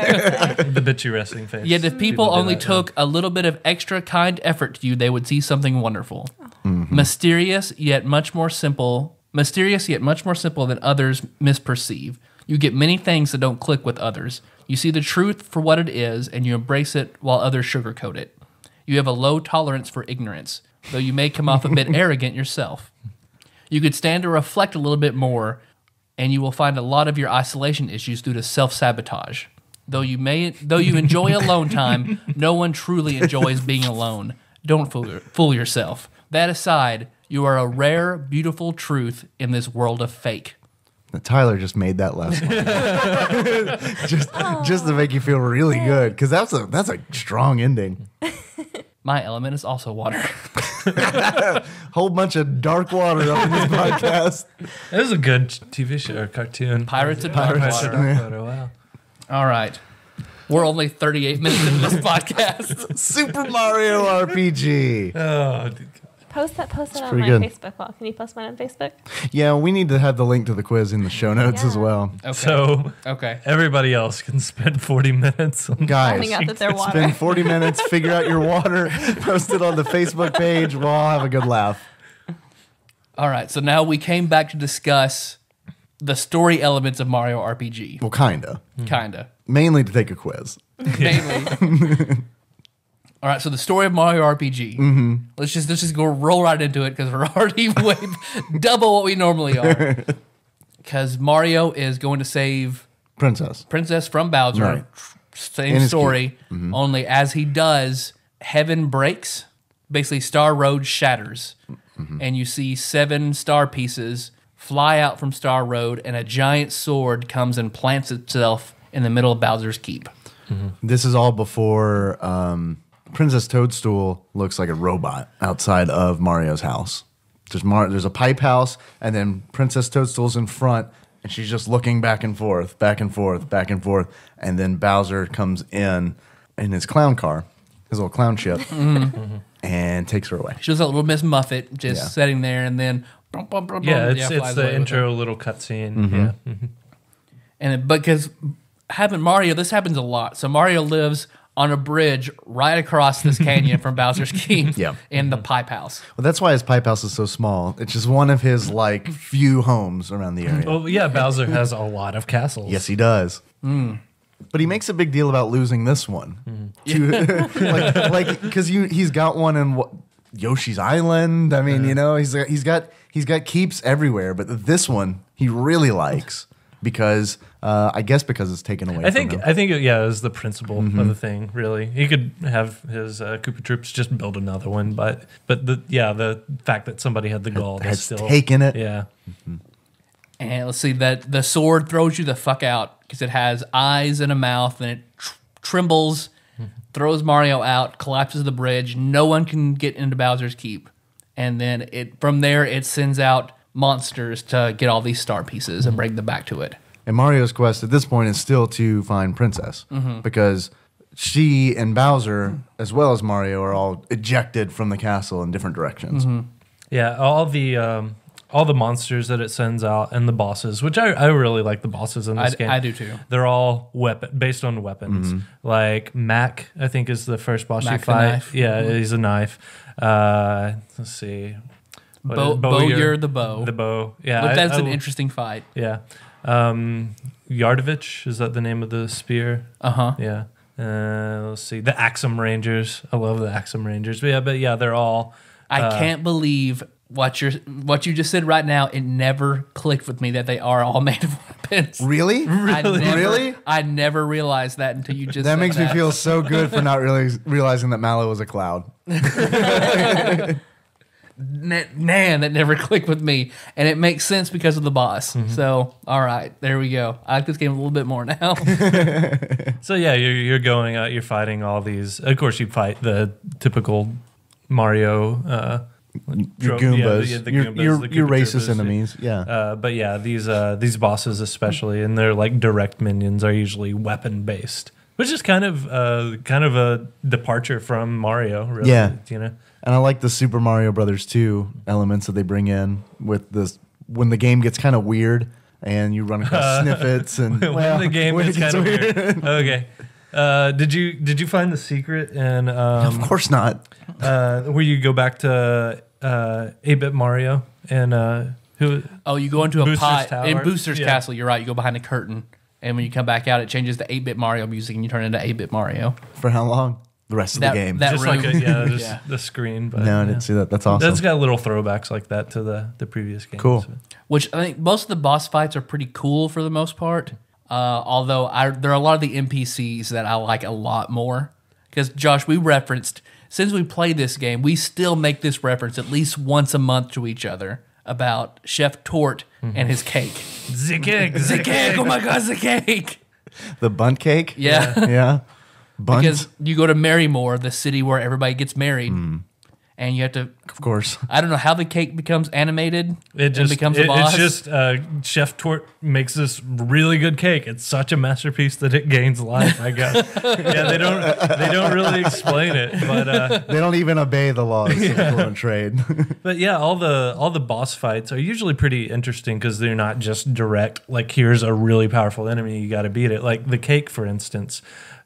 would say. The bitchy resting face. yet if people do only that, took a little bit of extra kind effort to you, they would see something wonderful, mysterious yet much more simple than others misperceive. You get many things that don't click with others. You see the truth for what it is, and you embrace it while others sugarcoat it. You have a low tolerance for ignorance. though you may come off a bit arrogant yourself. You could stand to reflect a little bit more, and you will find a lot of your isolation issues due to self-sabotage. Though you enjoy alone time, no one truly enjoys being alone. Don't fool yourself. That aside, you are a rare, beautiful truth in this world of fake. Tyler just made that last one. just to make you feel really good, because that's a strong ending. My element is also water. Whole bunch of dark water up in this podcast. It was a good TV show or cartoon. Pirates of Dark Water. Wow. All right. We're only 38 minutes into this podcast. Super Mario RPG. Oh, dude. Post that on pretty my good. Facebook wall. Can you post mine on Facebook? Yeah, we need to have the link to the quiz in the show notes as well. Okay. So Okay. everybody else can spend 40 minutes on Guys, Finding out that they're water. spend 40 minutes, figure out your water, post it on the Facebook page. We'll all have a good laugh. All right. So now we came back to discuss the story elements of Mario RPG. Well, kinda. Kinda. Mainly to take a quiz. Mainly. All right, so the story of Mario RPG. Let's just go roll right into it because we're already way double what we normally are. Because Mario is going to save Princess from Bowser. Right. Same And his story. Only as he does, heaven breaks. Basically, Star Road shatters, and you see 7 star pieces fly out from Star Road, and a giant sword comes and plants itself in the middle of Bowser's Keep. This is all before Princess Toadstool looks like a robot outside of Mario's house. There's a pipe house, and then Princess Toadstool's in front, and she's just looking back and forth, back and forth, back and forth. And then Bowser comes in his clown car, his little clown ship, and takes her away. She was a little Miss Muffet just Yeah. sitting there, and then Yeah, it's flies the away with intro little cutscene. Yeah. And because this happens a lot. So Mario lives on a bridge right across this canyon from Bowser's Keep Yeah. in the pipe house. Well, that's why his pipe house is so small. It's just one of his few homes around the area. Well, yeah, Bowser has a lot of castles. Yes, he does. But he makes a big deal about losing this one, because he's got one in Yoshi's Island. I mean, he's got keeps everywhere, but this one he really likes because I guess because it's taken away. I think from him. it was the principle of the thing. Really, he could have his Koopa Troops just build another one, but the fact that somebody had the gall to has still taken it. Yeah, And let's see, that the sword throws you the fuck out because it has eyes and a mouth, and it trembles, throws Mario out, collapses the bridge. No one can get into Bowser's Keep. And then from there, it sends out monsters to get all these star pieces and bring them back to it. And Mario's quest at this point is still to find Princess because she and Bowser, as well as Mario, are all ejected from the castle in different directions. yeah. All the monsters that it sends out and the bosses, which I really like the bosses in this game. I do too. They're all based on weapons. Like Mac, I think, is the first boss Mac you the fight. knife. Yeah, he's a knife. Let's see. What is it? Bowyer the bow. The bow. Yeah. But that's I an interesting fight. Yeah. Yardovich, is that the name of the spear? Uh-huh. Yeah. Let's see. The Axum Rangers. I love the Axum Rangers. But they're all. I can't believe what you just said right now. It never clicked with me that they are all made of weapons. Really? Really? I never realized that until you just That said makes me feel so good for not really realizing that Mallow was a cloud. Man, that never clicked with me. And it makes sense because of the boss. So, all right, there we go. I like this game a little bit more now. So yeah, you're going out, you're fighting all these. Of course, you fight the typical Mario. Your trope- Goombas. yeah, the your Goombas, your, the your Koopa racist Troopas, enemies. Yeah. But yeah, these bosses especially, and their like direct minions are usually weapon based, which is kind of a departure from Mario. Really, Yeah. And I like the Super Mario Brothers 2 elements that they bring in with this when the game gets kind of weird and you run across snippets and when the game when is it gets kind of weird. Okay. Did you find the secret in Of course not. where you go back to 8-bit Mario and who? Oh, you go into a Booster's pot Tower? in Booster's Yeah. Castle. You're right. You go behind a curtain, and when you come back out, it changes to 8-bit Mario music, and you turn into 8-bit Mario. For how long? the rest of That- the game. that- just room. like just Yeah. the screen. But No, I didn't see that. That's awesome. That's got little throwbacks like that to the previous games. Cool. Which I think most of the boss fights are pretty cool for the most part. Although there are a lot of the NPCs that I like a lot more. Because Josh, we referenced, since we play this game, we still make this reference at least once a month to each other about Chef Tort and his cake. The cake, The cake! Oh my God, the cake! the bunt cake. Yeah. Yeah. Buns. Because you go to Marrymore, the city where everybody gets married, and you have to. Of course. I don't know how the cake becomes animated. It just becomes a boss. It's just Chef Tort makes this really good cake. It's such a masterpiece that it gains life. I guess. Yeah, they don't really explain it, but They don't even obey the laws of foreign trade. but yeah, all the boss fights are usually pretty interesting because they're not just direct. Like here's a really powerful enemy, you got to beat it. Like the cake, for instance.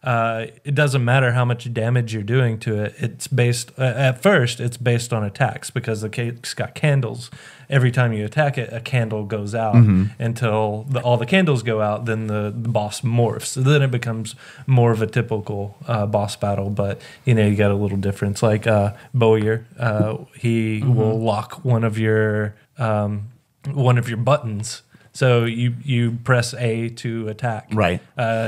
It doesn't matter how much damage you're doing to it. It's based at first. It's based on attacks because the cake's got candles. Every time you attack it, a candle goes out until all the candles go out. Then the boss morphs. So then it becomes more of a typical boss battle. But you got a little difference. Like Bowyer, he will lock one of your buttons. So you press A to attack. Right.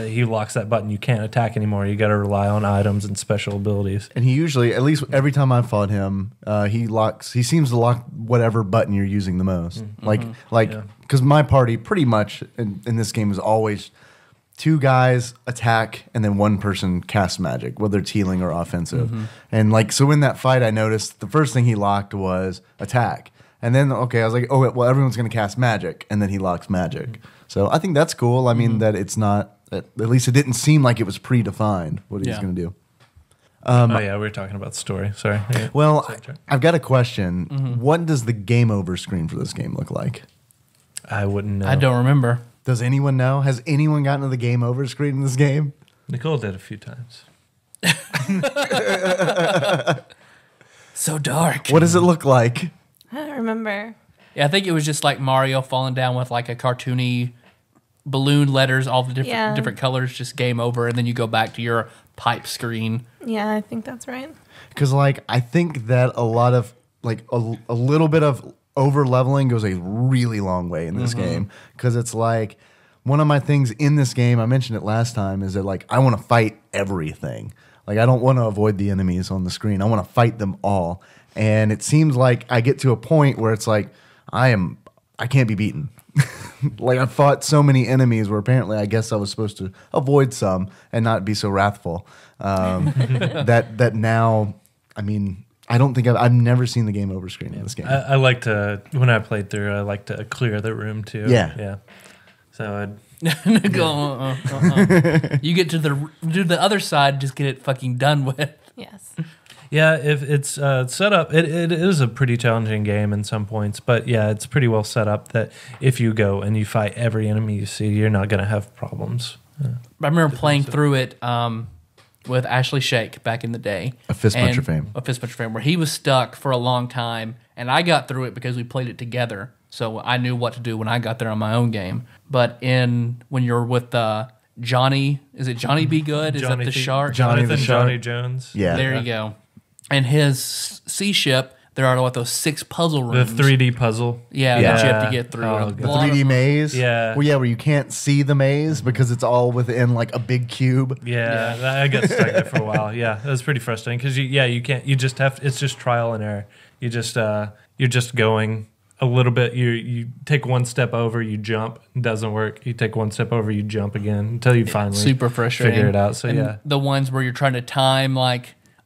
He locks that button. You can't attack anymore. You got to rely on items and special abilities. And he usually, at least every time I've fought him, he seems to lock whatever button you're using the most. Because my party pretty much in this game is always 2 guys attack and then 1 person casts magic, whether it's healing or offensive. And so in that fight, I noticed the first thing he locked was attack. And then, I was like, oh, well, everyone's going to cast magic. And then he locks magic. So I think that's cool. I mean, that it's not, at least it didn't seem like it was predefined what he's going to do. Oh, yeah, we were talking about the story. Sorry. Yeah. Well, I've got a question. What does the game over screen for this game look like? I wouldn't know. I don't remember. Does anyone know? Has anyone gotten to the game over screen in this game? Nicole did a few times. So dark. What does it look like? I don't remember. Yeah, I think it was just like Mario falling down with like a cartoony balloon letters, all the different colors, just game over, and then you go back to your pipe screen. Yeah, I think that's right. Because I think that a lot of a little bit of over leveling goes a really long way in this game. Because it's like one of my things in this game, I mentioned it last time, is that I want to fight everything. I don't want to avoid the enemies on the screen. I want to fight them all. And it seems like I get to a point where it's like I can't be beaten. I've fought so many enemies where apparently I guess I was supposed to avoid some and not be so wrathful. That now, I mean, I don't think I've never seen the game over screen in this game. I like to, when I played through, I like to clear the room too. Yeah. Yeah. So Go, You get to the other side, just get it fucking done with. Yes. yeah, if it's set up, it is a pretty challenging game in some points, but yeah, it's pretty well set up that if you go and you fight every enemy you see, you're not going to have problems. I remember playing through it with Ashley Shake back in the day. A Fist Puncher And- fame. A Fist Puncher fame, where he was stuck for a long time, and I got through it because we played it together. So I knew what to do when I got there on my own game. But when you're with Johnny, is it Johnny Be Good? Is that the shark? Johnny the Jonathan shark. Johnny Jones. Yeah. There you go. And his sea ship, there are those 6 puzzle The rooms. 3D puzzle. Yeah, Yeah. that you have to get through. Oh, A God. The lot 3D of- maze? Yeah. Well, yeah, where you can't see the maze because it's all within a big cube. Yeah, I got stuck there for a while. Yeah, that was pretty frustrating because you can't. You just have. It's just trial and error. You're just going a little bit. You take one step over, you jump, it doesn't work. You take one step over, you jump again until you finally Super frustrating. figure it out. So And yeah, the ones where you're trying to time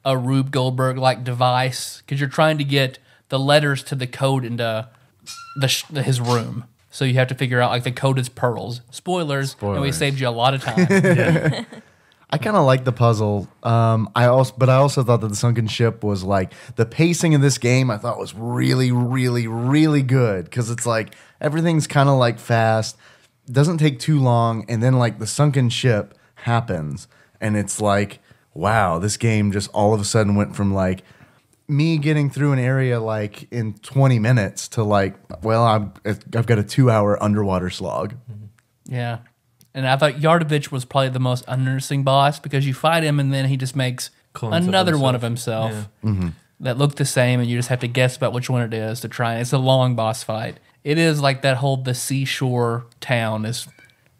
a Rube Goldberg device because you're trying to get the letters to the code into his room. So you have to figure out the code is pearls. Spoilers. And we saved you a lot of time. I kind of like the puzzle. I also thought that the sunken ship was the pacing of this game. I thought was really, really, really good because it's everything's kind of fast, doesn't take too long, and then the sunken ship happens, and it's wow, this game just all of a sudden went from me getting through an area in 20 minutes to well, I've got a 2-hour underwater slog. Yeah. And I thought Yardovich was probably the most uninteresting boss because you fight him and then he just makes clones another one of himself. himself that look the same, and you just have to guess about which one it is to try. It's a long boss fight. It is like that whole the seashore town is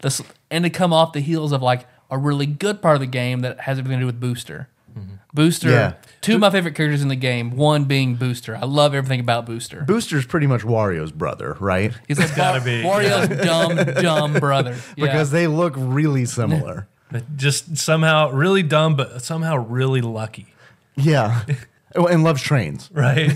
this, and to come off the heels of like a really good part of the game that has everything to do with Booster. Booster, Yeah. two of my favorite characters in the game. One being Booster. I love everything about Booster. Booster's pretty much Wario's brother, right? He's like gotta be, Wario's dumb brother. Yeah. Because they look really similar. Just somehow really dumb, but somehow really lucky, Yeah. Oh, and loves trains. right?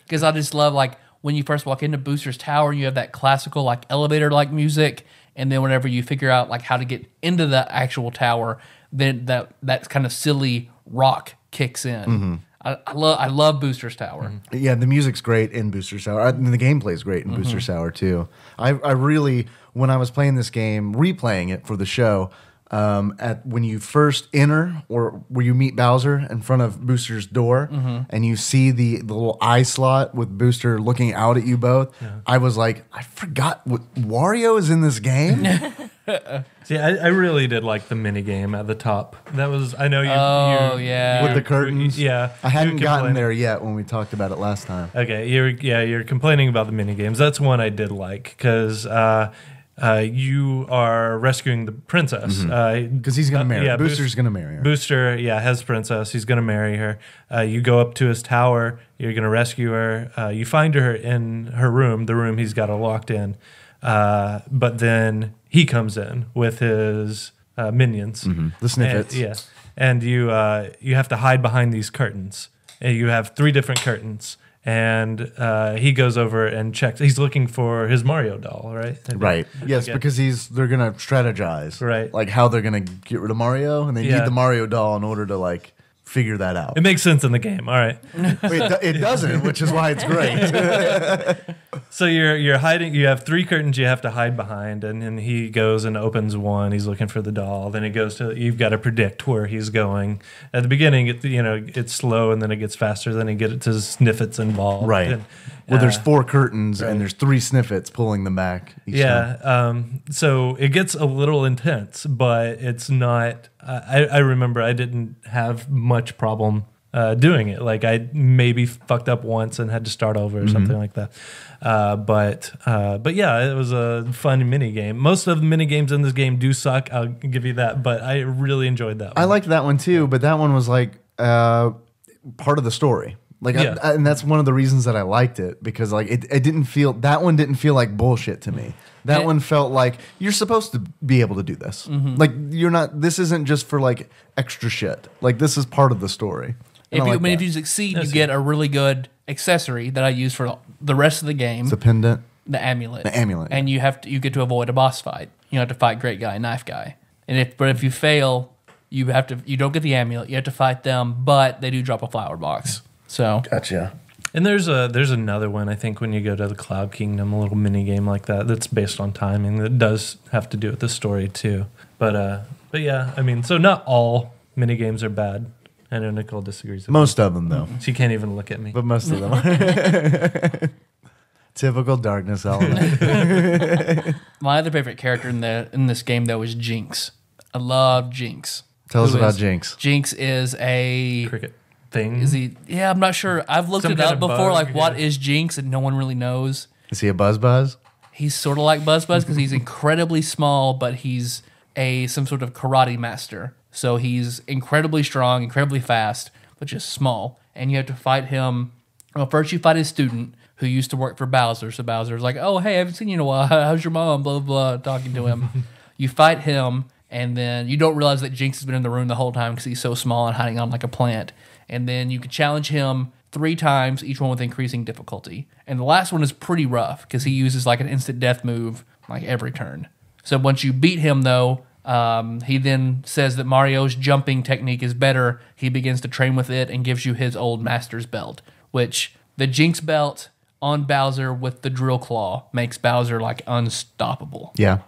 Because I just love like when you first walk into Booster's tower, you have that classical like elevator like music, and then whenever you figure out like how to get into the actual tower, then that kind of silly rock kicks in. I love Booster's tower. Yeah, the music's great in Booster's Tower. And the gameplay's great in Booster's Tower, too. I really, when I was playing this game, replaying it for the show, when you first enter or where you meet Bowser in front of Booster's door and you see the little eye slot with Booster looking out at you both, I was like, I forgot Wario is in this game. See, I really did like the mini game at the top. That was, I know you. Yeah. With the curtains. Yeah, I hadn't you gotten complained- there yet when we talked about it last time. Okay, you're complaining about the mini games. That's one I did like because you are rescuing the princess. Because he's going to marry her. yeah, Booster's going to marry her. Booster, has princess. He's gonna marry her. You go up to his tower. You're gonna rescue her. You find her in her room, the room he's got her locked in. But then he comes in with his minions, The snippets. and you have to hide behind these curtains. And you have 3 different curtains. And he goes over and checks. He's looking for his Mario doll, right? Right. Yes, Okay. because they're gonna strategize. Right. Like how they're gonna get rid of Mario, and they Yeah. need the Mario doll in order to like figure that out. It makes sense in the game. All right. It doesn't, which is why it's great. So you're hiding. You have 3 curtains you have to hide behind, and then he goes and opens one. He's looking for the doll. Then it goes to. You've got to predict where he's going. At the beginning, it's slow, and then it gets faster. Then you get to sniffets involved. Right. And, Well, there's 4 curtains and there's 3 sniffets pulling them back. Each time. yeah. So it gets a little intense, but it's not. I remember I didn't have much problem doing it. Like I maybe fucked up once and had to start over or something like that. But yeah, it was a fun mini game. Most of the mini games in this game do suck. I'll give you that, but I really enjoyed that one. I liked that one too, but that one was like part of the story. Like, Yeah. and that's one of the reasons that I liked it because like it didn't feel that one didn't feel like bullshit to me. That one felt like you're supposed to be able to do this. Like you're not. This isn't just for like extra shit. Like this is part of the story. And I like If that. you succeed, you get a really good accessory that I use for the rest of the game. It's a pendant. The amulet. The amulet, And you get to avoid a boss fight. You have to fight Great Guy, Knife Guy. But if you fail, you don't get the amulet. You have to fight them, but they do drop a flower box. So Gotcha. And there's another one I think when you go to the Cloud Kingdom, a little mini game like that that's based on timing that does have to do with the story too. But yeah, I mean, so not all mini games are bad. I know Nicole disagrees with Most of them though, me. She can't even look at me. but most of them. Are. Typical darkness element. my other favorite character in this game though is Jinx. I love Jinx. Tell us Who about is- Jinx. Jinx is a Cricket thing. is he? Yeah, I'm not sure. I've looked Some it kind up of before. bug, Like, what yeah. is Jinx? And no one really knows. Is he a buzz? He's sort of like Buzz because he's incredibly small, but he's some sort of karate master. So he's incredibly strong, incredibly fast, but just small. And you have to fight him. Well, first you fight his student who used to work for Bowser. So Bowser's like, "Oh, hey, I haven't seen you in a while. How's your mom?" Blah blah blah, talking to him. You fight him, and then you don't realize that Jinx has been in the room the whole time because he's so small and hiding on like a plant. And then you can challenge him 3 times, each one with increasing difficulty. And the last one is pretty rough because he uses like an instant death move like every turn. So once you beat him, though, he then says that Mario's jumping technique is better. He begins to train with it and gives you his old master's belt, which the Jinx belt on Bowser with the drill claw makes Bowser like unstoppable. Yeah.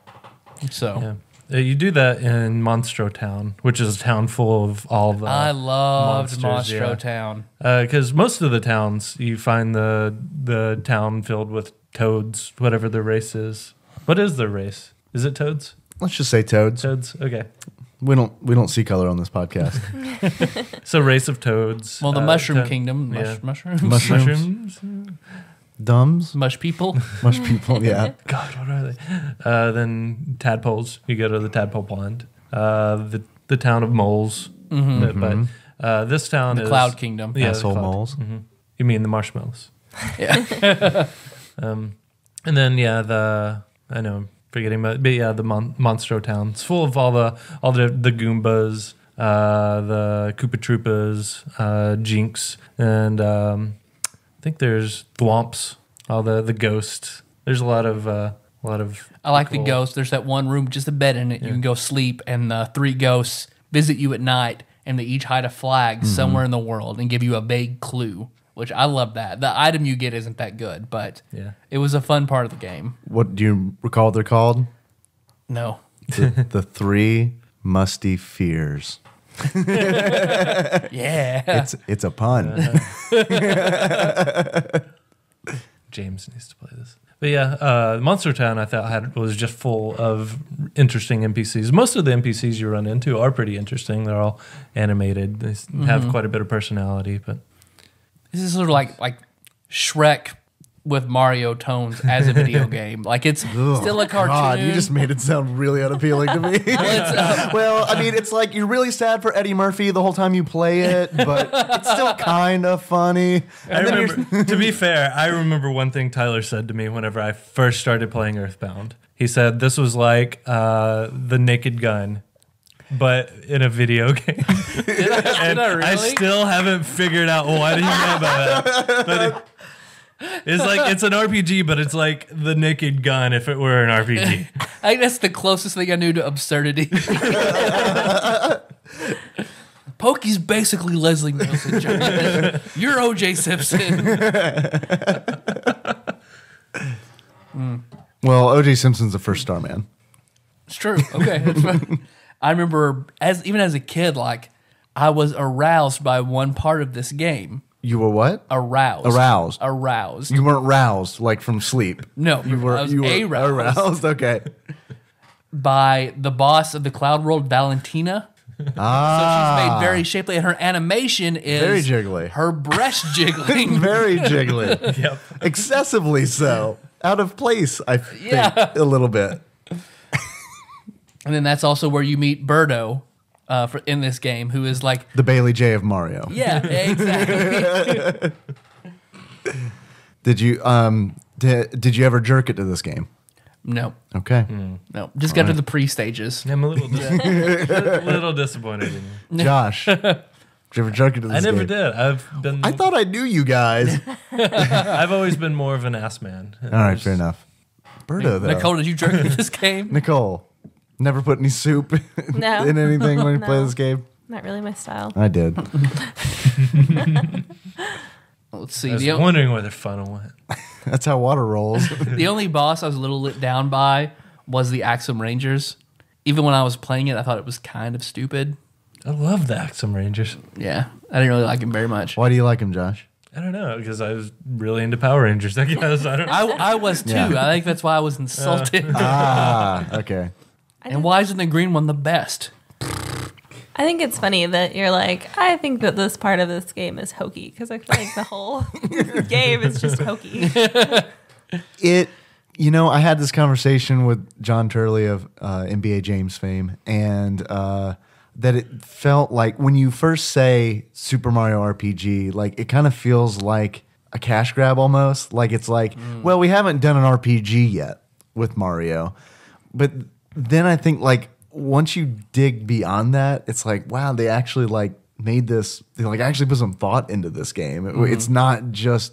So Yeah. You do that in Monstro Town, which is a town full of all the. I loved monsters, Monstro yeah. Town. Because most of the towns, you find the town filled with toads, whatever the race is. What is the race? Is it toads? Let's just say toads. Toads? Okay. We don't see color on this podcast. So race of toads. Well, the Mushroom to- Kingdom. yeah. Mushrooms. Mushrooms. Dumbs. Mush people. Mush people. Yeah. God, what are they? Then tadpoles. You go to the tadpole pond. The town of moles. But this town The is Cloud Kingdom. Yeah, Asshole the cloud. moles. You mean the marshmallows? Yeah. And then I know I'm forgetting, but yeah, the Monstro town. It's full of all the Goombas, the Koopa Troopas, Jinx, and I think there's Thwomps, all the ghosts. There's a lot of I like cool- the ghosts. There's that one room, just a bed in it. You can go sleep, and the 3 ghosts visit you at night, and they each hide a flag somewhere in the world and give you a vague clue, which I love that. The item you get isn't that good, but it was a fun part of the game. What do you recall they're called? No. The 3 musty fears. Yeah. It's a pun. James needs to play this. But yeah, Monster Town I thought was just full of interesting NPCs. Most of the NPCs you run into are pretty interesting. They're all animated. They have quite a bit of personality. But This is sort of like Shrek with Mario tones as a video game. Like it's still a cartoon. God, you just made it sound really unappealing to me. Well, I mean, it's like you're really sad for Eddie Murphy the whole time you play it, but it's still kind of funny. I remember, to be fair, I remember one thing Tyler said to me whenever I first started playing Earthbound. He said this was like the Naked Gun, but in a video game. Did I really? I still haven't figured out what he meant by that. But it's like it's an RPG, but it's like the Naked Gun if it were an RPG. I think that's the closest thing I knew to absurdity. Pokey's basically Leslie Nielsen. John. You're O.J. Simpson. Well, O.J. Simpson's the first Starman. It's true. Okay. That's fine. I remember even as a kid, like I was aroused by one part of this game. You were what? Aroused. Aroused. You weren't roused like from sleep. No, You were I was aroused. aroused Okay. by the boss of the Cloud World, Valentina. So she's made very shapely, and her animation is Very jiggly. Her breast jiggling. Very jiggly. Yep. Excessively so. Out of place, I think, Yeah. a little bit. And then that's also where you meet Birdo in this game, who is like, The Bailey J of Mario. yeah, exactly. Did you ever jerk it to this game? No, Okay. no, just got to the pre-stages. I'm a little disappointed in you. Josh, did you ever jerk it to this I never game? did. I thought I knew you guys. I've always been more of an ass man. All right, fair enough. Birdo, though. Nicole, did you jerk into this game? Nicole, never put any soup No. in anything when you play No. this game? Not really my style. I did. Let's see. I was The, wondering where the funnel went. That's how water rolls. the only boss I was a little lit down by was the Axum Rangers. Even when I was playing it, I thought it was kind of stupid. I love the Axum Rangers. Yeah, I didn't really like him very much. Why do you like him, Josh? I don't know, because I was really into Power Rangers, I guess. I don't know. I was too. Yeah. I think that's why I was insulted. Okay. And why isn't the green one the best? I think it's funny that you're like, I think that this part of this game is hokey because I feel like the whole game is just hokey. I had this conversation with John Turley of NBA James fame, and that it felt like when you first say Super Mario RPG, like it kind of feels like a cash grab almost. Like it's like, well, we haven't done an RPG yet with Mario. But then I think like once you dig beyond that, it's like, wow, they actually like made this, they like actually put some thought into this game. It's not just,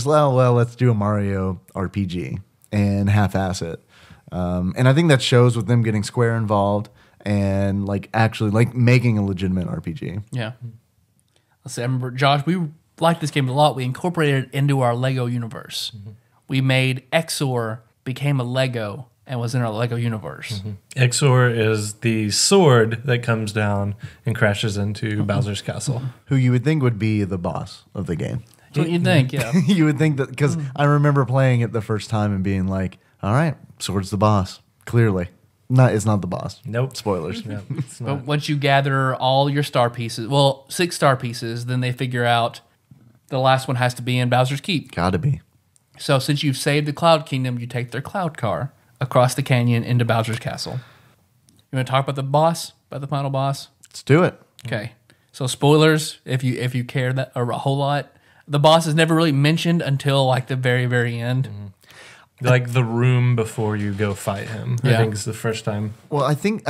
well, let's do a Mario RPG and half-ass it. And I think that shows with them getting Square involved and like actually like making a legitimate RPG. Yeah. Let's see. I remember, Josh, we liked this game a lot. We incorporated it into our Lego universe. We made Exor became a Lego and was in our Lego universe. Exor is the sword that comes down and crashes into Bowser's castle. Who you would think would be the boss of the game. That's what you'd think, yeah. You would think that, because I remember playing it the first time and being like, all right, Sword's the boss, clearly. It's not the boss. Nope. Spoilers. Yeah, it's But not. once you gather all your star pieces, well, 6 star pieces, then they figure out the last one has to be in Bowser's Keep. Gotta be. So since you've saved the Cloud Kingdom, you take their Cloud Car across the canyon into Bowser's Castle. You want to talk about the boss, about the final boss? Let's do it. Okay. So spoilers, if you care that a whole lot, the boss is never really mentioned until like the very, very end. Like the room before you go fight him. I Yeah. think it's the first time. Well, I think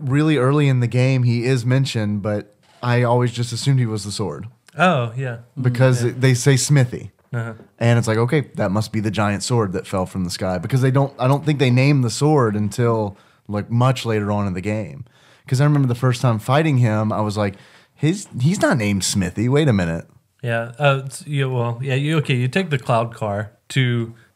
really early in the game he is mentioned, but I always just assumed he was the sword Oh, yeah. because they say Smithy. Uh-huh. And it's like, okay, that must be the giant sword that fell from the sky because I don't think they named the sword until like much later on in the game. Because I remember the first time fighting him, I was like, he's not named Smithy. Wait a minute. Yeah. You take the cloud car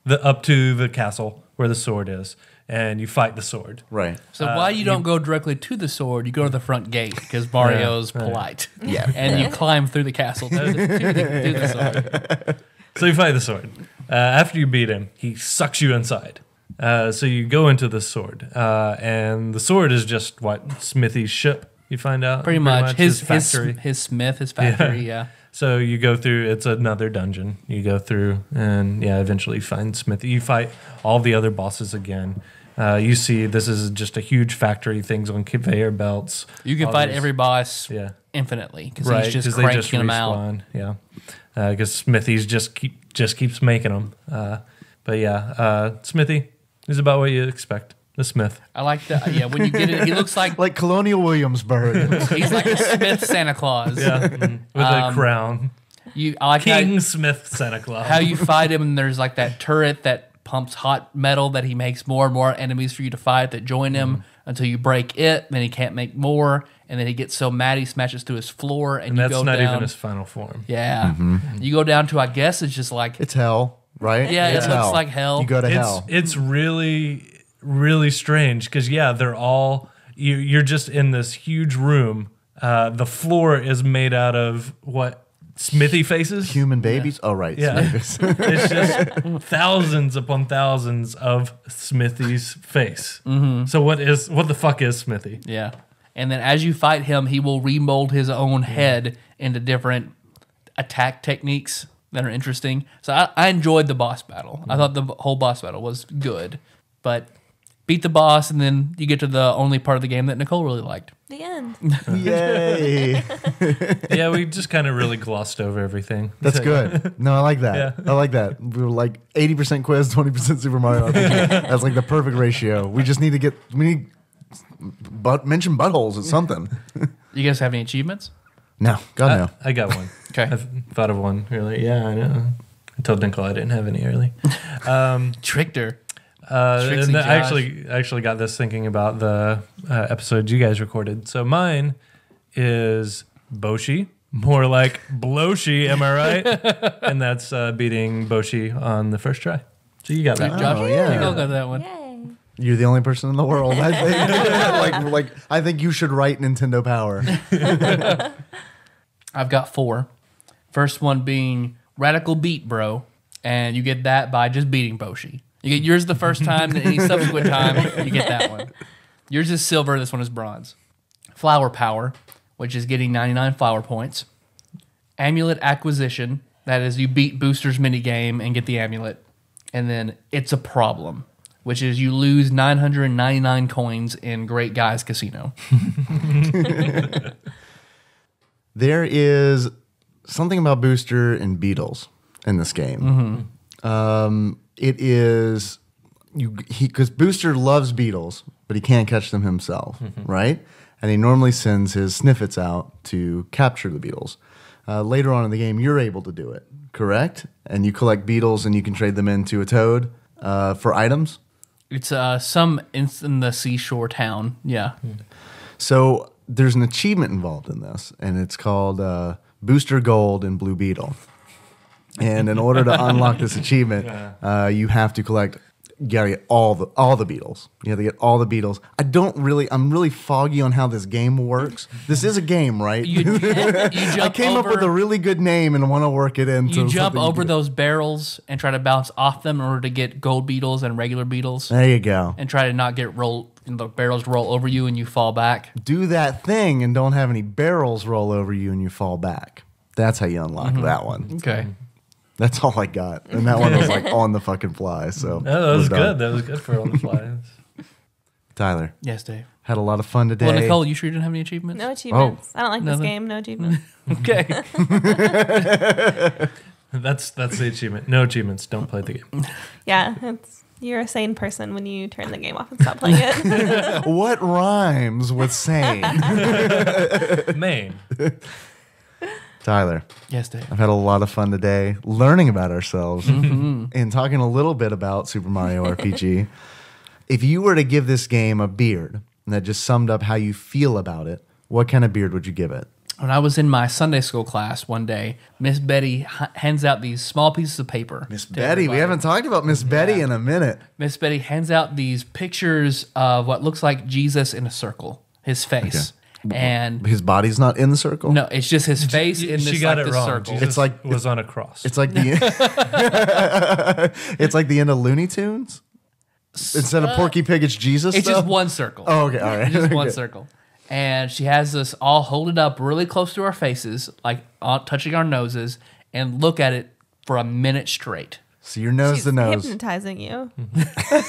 up to the castle where the sword is, and you fight the sword. Right. So why you don't go directly to the sword, you go to the front gate because Mario's polite. Yeah. And you climb through the castle to the sword. So you fight the sword. After you beat him, he sucks you inside. So you go into the sword, and the sword is just what Smithy's ship. You find out Pretty much. His factory. his smith, his factory, yeah. So you go through. It's another dungeon. You go through, and eventually find Smithy. You fight all the other bosses again. You see, this is just a huge factory. Things on conveyor belts. You can all fight these- every boss Yeah. infinitely because Right, he's just 'cause cranking them out. respawn. Yeah, because Smithy's just keeps making them. Smithy is about what you expect. The Smith. I like that. Yeah, when you get it, he looks like Like Colonial Williamsburg. he's like a Smith Santa Claus. Yeah, with a crown. I like King Smith Santa Claus. how you fight him, and there's like that turret that pumps hot metal that he makes more and more enemies for you to fight that join him until you break it. Then he can't make more, and then he gets so mad he smashes through his floor, and, and you that's go not down. even his final form. Yeah, you go down to I guess it's just like It's hell, right? Yeah, it It's looks hell. like hell. You go to hell. It's really, really strange because they're all you're just in this huge room. The floor is made out of what Smithy faces. Human babies? Oh, right. Yeah. Smithies. It's just thousands upon thousands of Smithy's face. So what the fuck is Smithy? yeah. And then as you fight him, he will remold his own head into different attack techniques that are interesting. So I enjoyed the boss battle. I thought the whole boss battle was good, but beat the boss, and then you get to the only part of the game that Nicole really liked. The end. Yay. Yeah, we just kind of really glossed over everything. That's good. No, I like that. Yeah. I like that. We were like 80% quiz, 20% Super Mario RPG. That's like the perfect ratio. We just need to mention buttholes or something. You guys have any achievements? No, God no. I got one. Okay. I thought of one earlier. Yeah, I know. I told Nicole I didn't have any early. Tricked her. And Trixie I Josh. actually got this thinking about the episode you guys recorded. So mine is Boshi, more like Bloshi, am I right? And that's beating Boshi on the first try. So you got that. Josh, yeah. Nicole got that one. Yay. You're the only person in the world. I think. like I think you should write Nintendo Power. I've got 4. First one being Radical Beat Bro, and you get that by just beating Boshi. You get yours the first time, then any subsequent time, you get that one. Yours is silver, this one is bronze. Flower Power, which is getting 99 flower points. Amulet Acquisition, that is you beat Booster's minigame and get the amulet. And then It's a Problem, which is you lose 999 coins in Great Guys Casino. There is something about Booster and Beetles in this game. It is because Booster loves beetles, but he can't catch them himself, right? And he normally sends his Sniffets out to capture the beetles. Later on in the game, you're able to do it, correct? And you collect beetles and you can trade them into a toad for items. It's some in the seashore town, yeah. So there's an achievement involved in this, and it's called Booster Gold and Blue Beetle. And in order to unlock this achievement, you have to collect You gotta get all the beetles. You have to get all the beetles. I'm really foggy on how this game works. This is a game, right? You jump I came up with a really good name and want to work it into. You jump something over good. those barrels and try to bounce off them in order to get gold beetles and regular beetles, There you go. and try to not get the barrels roll over you and you fall back. Do that thing and don't have any barrels roll over you and you fall back. That's how you unlock that one. Okay. That's all I got. And that one was like on the fucking fly. So No, that was we're done. good. That was good for on the fly. Tyler, Yes, Dave. had a lot of fun today. Well, Nicole, you sure you didn't have any achievements? No achievements. I don't like Nothing? this game. No achievements. Okay. That's the achievement. No achievements. Don't play the game. Yeah, you're a sane person when you turn the game off and stop playing it. What rhymes with sane? Maine. Tyler, Yes, Dave. I've had a lot of fun today learning about ourselves and talking a little bit about Super Mario RPG. If you were to give this game a beard that just summed up how you feel about it, what kind of beard would you give it? When I was in my Sunday school class one day, Miss Betty hands out these small pieces of paper. Miss to Betty. We everybody. haven't talked about Miss Betty in a minute. Miss Betty hands out these pictures of what looks like Jesus in a circle, his face. And His body's not in the circle? no, it's just his face in this, She got like, it this wrong. circle. Jesus It's like- was on a cross. It's like the it's like the end of Looney Tunes. Instead of Porky Pig, it's Jesus. It's though? just one circle. Oh, okay, all right. Just one Okay. circle. And she has us all hold it up really close to our faces, like touching our noses, and look at it for a minute straight. So your nose She's to nose, hypnotizing you.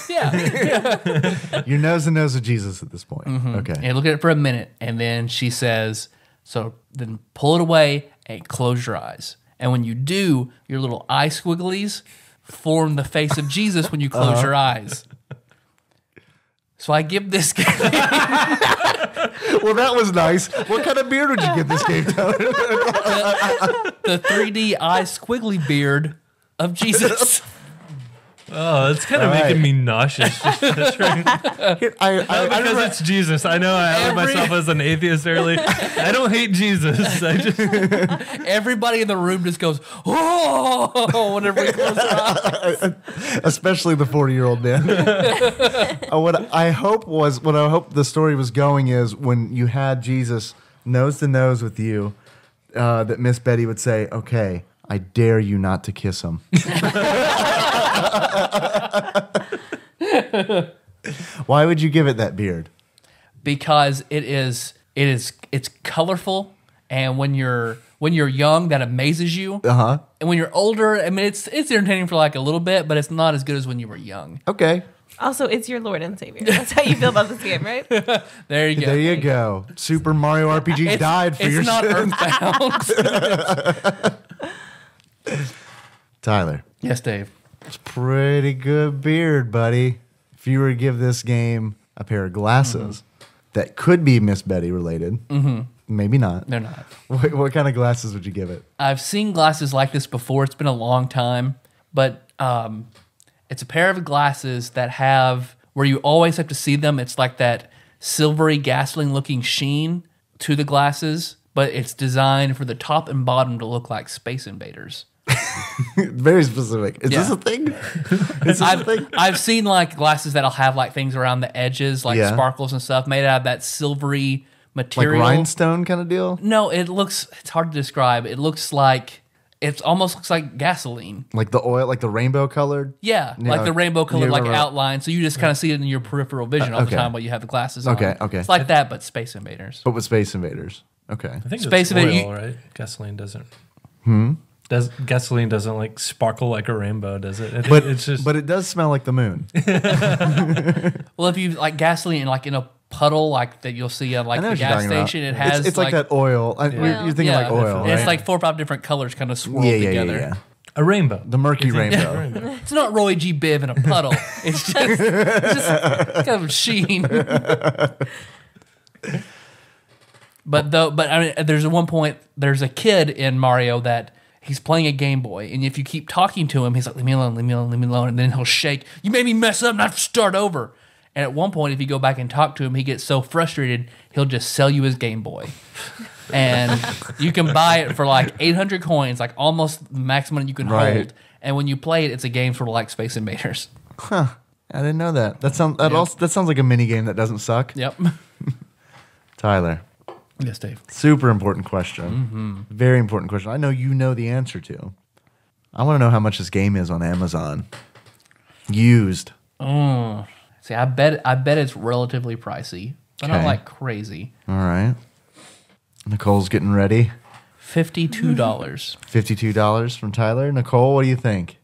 Yeah. your nose to nose of Jesus at this point. Okay. And look at it for a minute, and then she says, so then pull it away and close your eyes. And when you do, your little eye squigglies form the face of Jesus when you close your eyes. So I give this game Well, that was nice. What kind of beard would you give this game, Tyler? the 3D eye squiggly beard of Jesus. Oh, it's kind of All right. making me nauseous. Just right because it's Jesus. I know I outed myself as an atheist early. I don't hate Jesus. I just Everybody in the room just goes, oh, whenever we close our eyes. Especially the 40-year-old man. What I hope the story was going is when you had Jesus nose to nose with you, that Miss Betty would say, "Okay, I dare you not to kiss him." Why would you give it that beard? Because it's colorful, and when you're young, that amazes you. Uh-huh. And when you're older, I mean, it's entertaining for like a little bit, but it's not as good as when you were young. Okay. Also, it's your Lord and Savior. That's how you feel about this game, right? There you go. There you go. Super Mario RPG died for it's your not sins. Earthbound. Tyler, Yes, Dave. it's pretty good beard, buddy. If you were to give this game a pair of glasses that could be Miss Betty related, maybe not. They're not. What kind of glasses would you give it? I've seen glasses like this before. It's been a long time, but it's a pair of glasses that have where you always have to see them. It's like that silvery gasoline-looking sheen to the glasses, but it's designed for the top and bottom to look like Space Invaders. Very specific. Is this Yeah. a thing? Is this a thing? I've seen like glasses that'll have like things around the edges, like Yeah. sparkles and stuff, made out of that silvery Like material. rhinestone kind of deal? No, it's hard to describe. It almost looks like gasoline. Like the oil, like the rainbow colored? Yeah, Yeah, like the rainbow colored you like remember- outline. So you just kind of see it in your peripheral vision all okay. the time while you have the glasses on. Okay, okay. It's like that, but Space Invaders. But with Space Invaders. Okay. I think Space it's of it, oil, you- right? Gasoline doesn't. Gasoline doesn't like sparkle like a rainbow, does it? But it does smell like the moon. Well, if you like gasoline like in a puddle like that you'll see at like I know the what you're gas talking about. station, it has It's like that oil. You're thinking like oil, And it's right? like 4 or 5 different colors kind of swirled yeah, together. yeah. A rainbow. The murky rainbow. It's not Roy G. Biv in a puddle. It's just kind of a sheen. But I mean, there's one point. There's a kid in Mario that he's playing a Game Boy, and if you keep talking to him, he's like, "Leave me alone, leave me alone, leave me alone," and then he'll shake. You made me mess up, and I have to start over. And at one point, if you go back and talk to him, he gets so frustrated he'll just sell you his Game Boy. And you can buy it for like 800 coins, like almost the maximum you can Right. hold. And when you play it, it's a game sort of like Space Invaders. I didn't know that. That sounds like a mini game that doesn't suck. Yep. Tyler, Yes, Dave. super important question. Very important question. I know you know the answer to. I want to know how much this game is on Amazon. Used. Oh, see, I bet it's relatively pricey, but not Okay. like crazy. All right. Nicole's getting ready. $52. $52 from Tyler. Nicole, what do you think?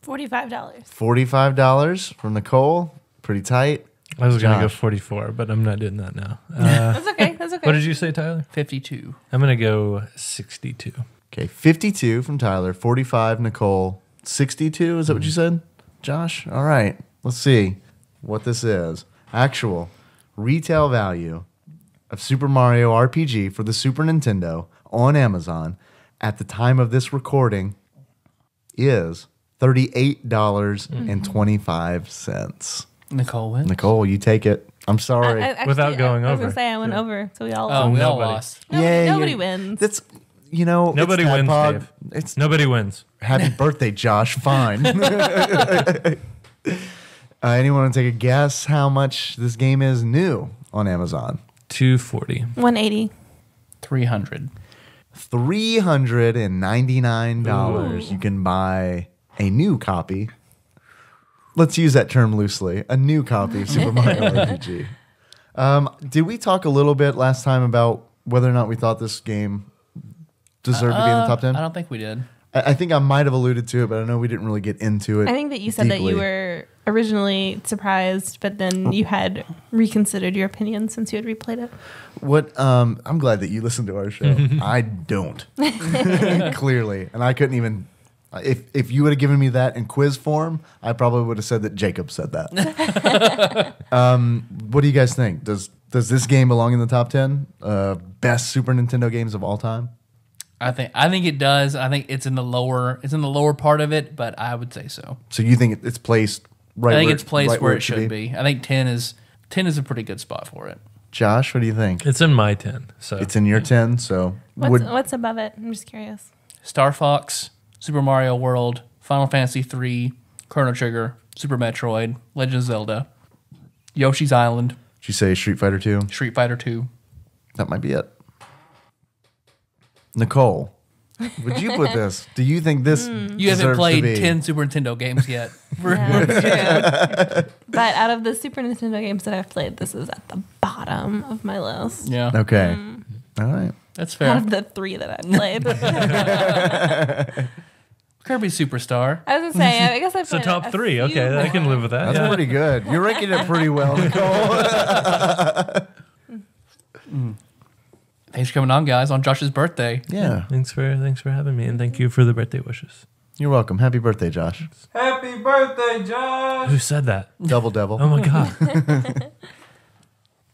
$45. $45 from Nicole. Pretty tight. I was going to go Josh. 44, but I'm not doing that now. That's okay. That's okay. What did you say, Tyler? 52. I'm going to go 62. Okay, 52 from Tyler, 45 Nicole, 62, is that what you said? Josh? All right, let's see what this is. Actual retail value of Super Mario RPG for the Super Nintendo on Amazon at the time of this recording is $38.25. Nicole wins. Nicole, you take it. I'm sorry. Without going I was over. gonna say I went over, so we all. Oh, we all Nobody. lost. Nobody you- wins. That's, you know, it's Nobody wins, TADPOG. Dave. It's Nobody wins. happy birthday, Josh. Fine. Anyone want to take a guess how much this game is new on Amazon? 240. 180. 300. $399. You can buy a new copy. Let's use that term loosely. A new copy of Super Mario RPG. Did we talk a little bit last time about whether or not we thought this game deserved to be in the top 10? I don't think we did. I think I might have alluded to it, but I know we didn't really get into it. I think that you said that you deeply. were originally surprised, but then you had reconsidered your opinion since you had replayed it. What? I'm glad that you listened to our show. I don't clearly, and I couldn't even. If you would have given me that in quiz form, I probably would have said that Jacob said that. What do you guys think? Does this game belong in the top 10 best Super Nintendo games of all time? I think it does. I think it's in the lower part of it, but I would say so. So you think it's placed right? I think where, it's placed right where it should be. I think 10 is a pretty good spot for it. Josh, what do you think? It's in my 10. So It's in your 10. So What's above it? I'm just curious. Star Fox, Super Mario World, Final Fantasy 3, Chrono Trigger, Super Metroid, Legend of Zelda, Yoshi's Island, did you say Street Fighter 2? Street Fighter 2. That might be it. Nicole, would you put this? Do you think this? You haven't deserves played to be? 10 Super Nintendo games yet. Yeah, that's true. But out of the Super Nintendo games that I've played, this is at the bottom of my list. Yeah, Okay. All right. that's Out fair. of the 3 that I've played. Kirby Superstar. I was gonna say, I guess I've So played top a 3. few Okay, I can more. live with that. That's Yeah. pretty good. You're ranking it pretty well, Nicole. Thanks for coming on, guys, on Josh's birthday. Yeah. Thanks for having me, and thank you for the birthday wishes. You're welcome. Happy birthday, Josh. Happy birthday, Josh! Who said that? Double devil. Oh my god.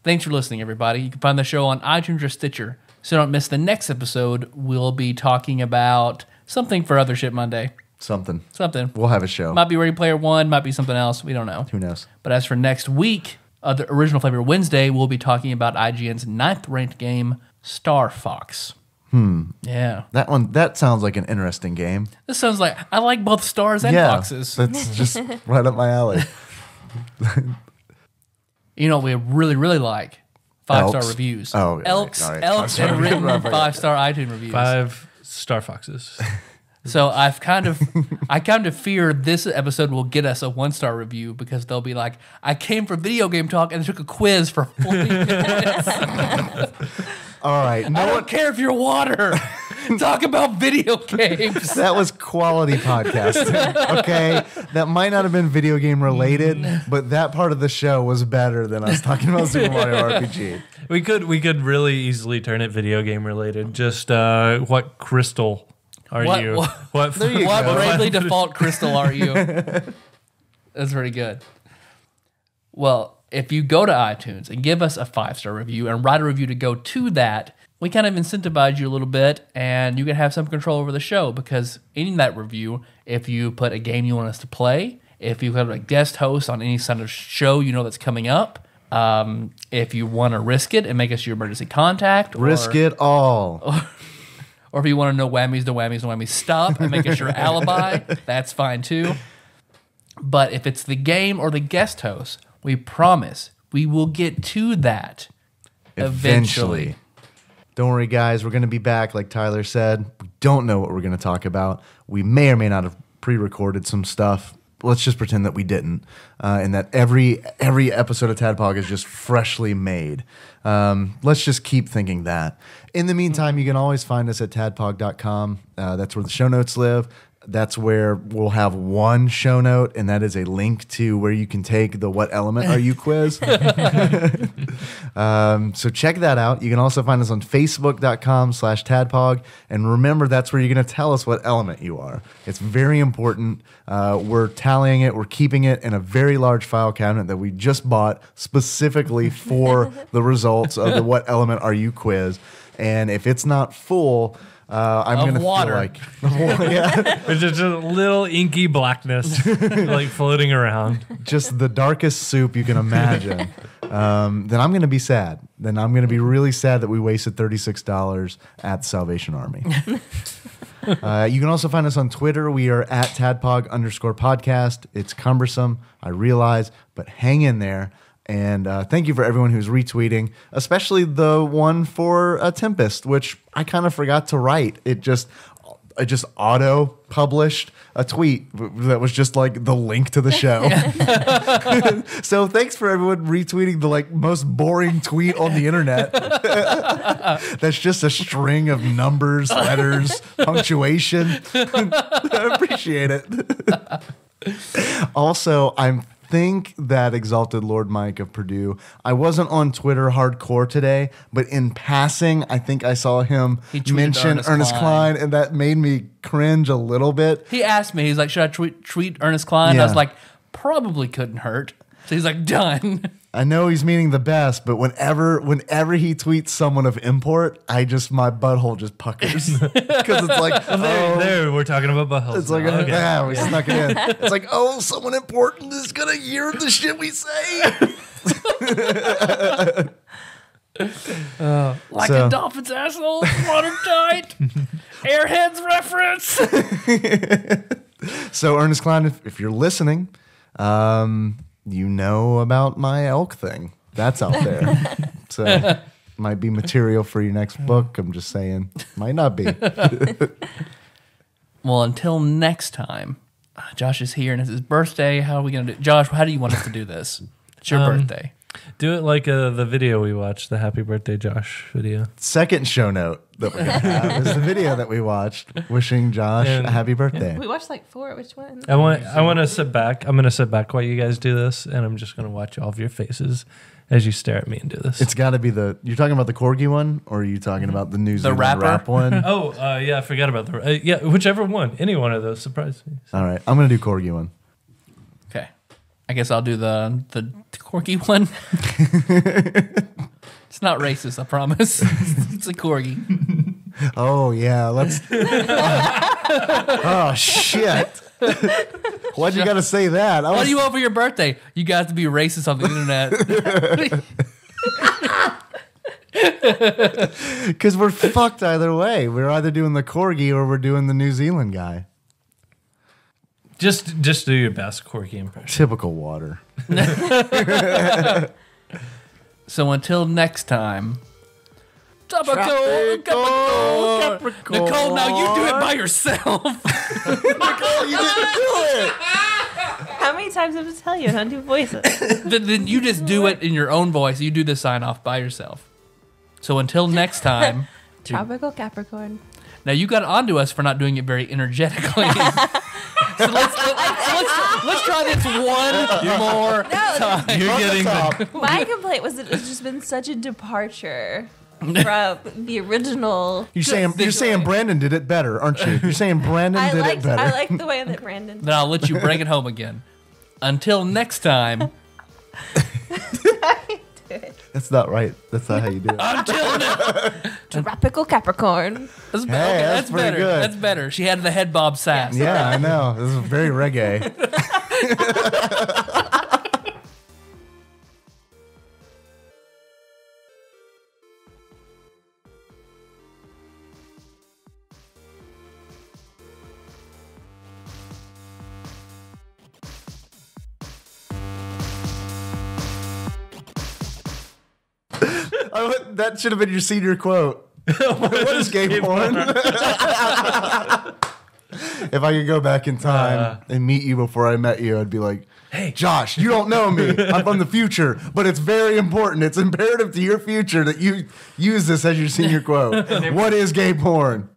Thanks for listening, everybody. You can find the show on iTunes or Stitcher. So don't miss the next episode. We'll be talking about something for Other Shit Monday. Something. Something. We'll have a show. Might be Ready Player One, might be something else. We don't know. Who knows? But as for next week, the Original Flavor Wednesday, we'll be talking about IGN's 9th ranked game, Star Fox. Yeah. That sounds like an interesting game. This sounds like I like both stars and foxes. That's just right up my alley. You know what we really, really like? 5-star Elks. reviews. Oh, yeah, Elks, all right. Elks Sorry. have written Right, right. 5-star iTunes reviews. 5 Star Foxes. So I kind of fear this episode will get us a 1-star review because they'll be like, I came for video game talk and took a quiz for 40 minutes. All right. I don't care if you're water. Talk about video games. That was quality podcasting. Okay, that might not have been video game related, but that part of the show was better than us talking about Super Mario RPG. We could really easily turn it video game related. Just what crystal are What- you? what- What you What go. Bravely Default Crystal are you? That's pretty good. Well, if you go to iTunes and give us a 5-star review and write a review to go to that, we kind of incentivize you a little bit and you can have some control over the show because in that review, if you put a game you want us to play, if you have a guest host on any kind of show you know that's coming up, if you want to risk it and make us your emergency contact. Risk it all. Or if you want to know whammies, no whammies, no whammies, stop and make us your alibi, that's fine too. But if it's the game or the guest host, we promise we will get to that eventually. Don't worry, guys. We're going to be back, like Tyler said. We don't know what we're going to talk about. We may or may not have pre-recorded some stuff. Let's just pretend that we didn't, and that every episode of TADPOG is just freshly made. Let's just keep thinking that. In the meantime, you can always find us at tadpog.com. That's where the show notes live. That's where we'll have one show note, and that is a link to where you can take the What Element Are You quiz. So check that out. You can also find us on facebook.com/tadpog. And remember, that's where you're going to tell us what element you are. It's very important. We're tallying it. We're keeping it in a very large file cabinet that we just bought specifically for the results of the What Element Are You quiz. And if it's not full... I'm going to feel like... yeah. There's just a little inky blackness like floating around. Just the darkest soup you can imagine. Then I'm going to be sad. Then I'm going to be really sad that we wasted $36 at the Salvation Army. You can also find us on Twitter. We are at @tadpog_podcast. It's cumbersome, I realize, but hang in there. And thank you for everyone who's retweeting, especially the one for a Tempest, which I kind of forgot to write. I just auto published a tweet that was just like the link to the show. So thanks for everyone retweeting the like most boring tweet on the internet. That's just a string of numbers, letters, punctuation. I appreciate it. Also, I think that Exalted Lord Mike of Purdue, I wasn't on Twitter hardcore today, but in passing, I think I saw him mention Ernest Cline, and that made me cringe a little bit. He asked me, he's like, should I tweet Ernest Cline? Yeah. I was like, probably couldn't hurt. So he's like, done. I know he's meaning the best, but whenever he tweets someone of import, my butthole just puckers. Because it's like, There, we're talking about buttholes. It's like, we snuck it in. It's like, someone important is going to hear the shit we say. Like a dolphin's asshole, watertight. Airheads reference. So, Ernest Cline, if you're listening, you know about my elk thing. That's out there. So, might be material for your next book. I'm just saying. Might not be. Well, until next time, Josh is here and it's his birthday. How are we going to do Josh, how do you want us to do this? It's your birthday. Do it like the video we watched, the Happy Birthday Josh video. Second show note that we're going to have is the video that we watched wishing Josh a happy birthday. We watched like 4. Which one? I want to sit back. I'm going to sit back while you guys do this, and I'm just going to watch all of your faces as you stare at me and do this. It's got to be you're talking about the corgi one, or are you talking about the New Zealand rap one? Oh, yeah, I forgot about the whichever one. Any one of those surprised me. All right, I'm going to do corgi one. Okay. I guess I'll do the corgi one. It's not racist, I promise. It's a corgi. Oh, yeah. Let's. Oh, shit. Why'd you got to say that? What do you want for your birthday? You got to be racist on the internet. Because we're fucked either way. We're either doing the corgi or we're doing the New Zealand guy. Just do your best corgi impression. Typical water. So until next time. Capricorn. Nicole, now you do it by yourself. Nicole, you didn't do it. How many times have I to tell you how to do voices? Then you just do it in your own voice. You do the sign off by yourself. So until next time. Tropical Capricorn. Now you got onto us for not doing it very energetically. So let's try this one more time. You're getting My complaint was that it's just been such a departure from the original. You're saying Brandon did it better, aren't you? You're saying Brandon did it better. I like the way that Brandon. Then I'll let you bring it home again. Until next time. That's not right. That's not how you do it. Until next. Tropical Capricorn. That's, Hey, okay, that's pretty better. good. That's better. She had the head bob sass. Yeah, I know. This is very reggae. That should have been your senior quote. What is gay porn? If I could go back in time and meet you before I met you, I'd be like, hey, Josh, you don't know me. I'm from the future, but it's very important. It's imperative to your future that you use this as your senior quote. What is gay porn?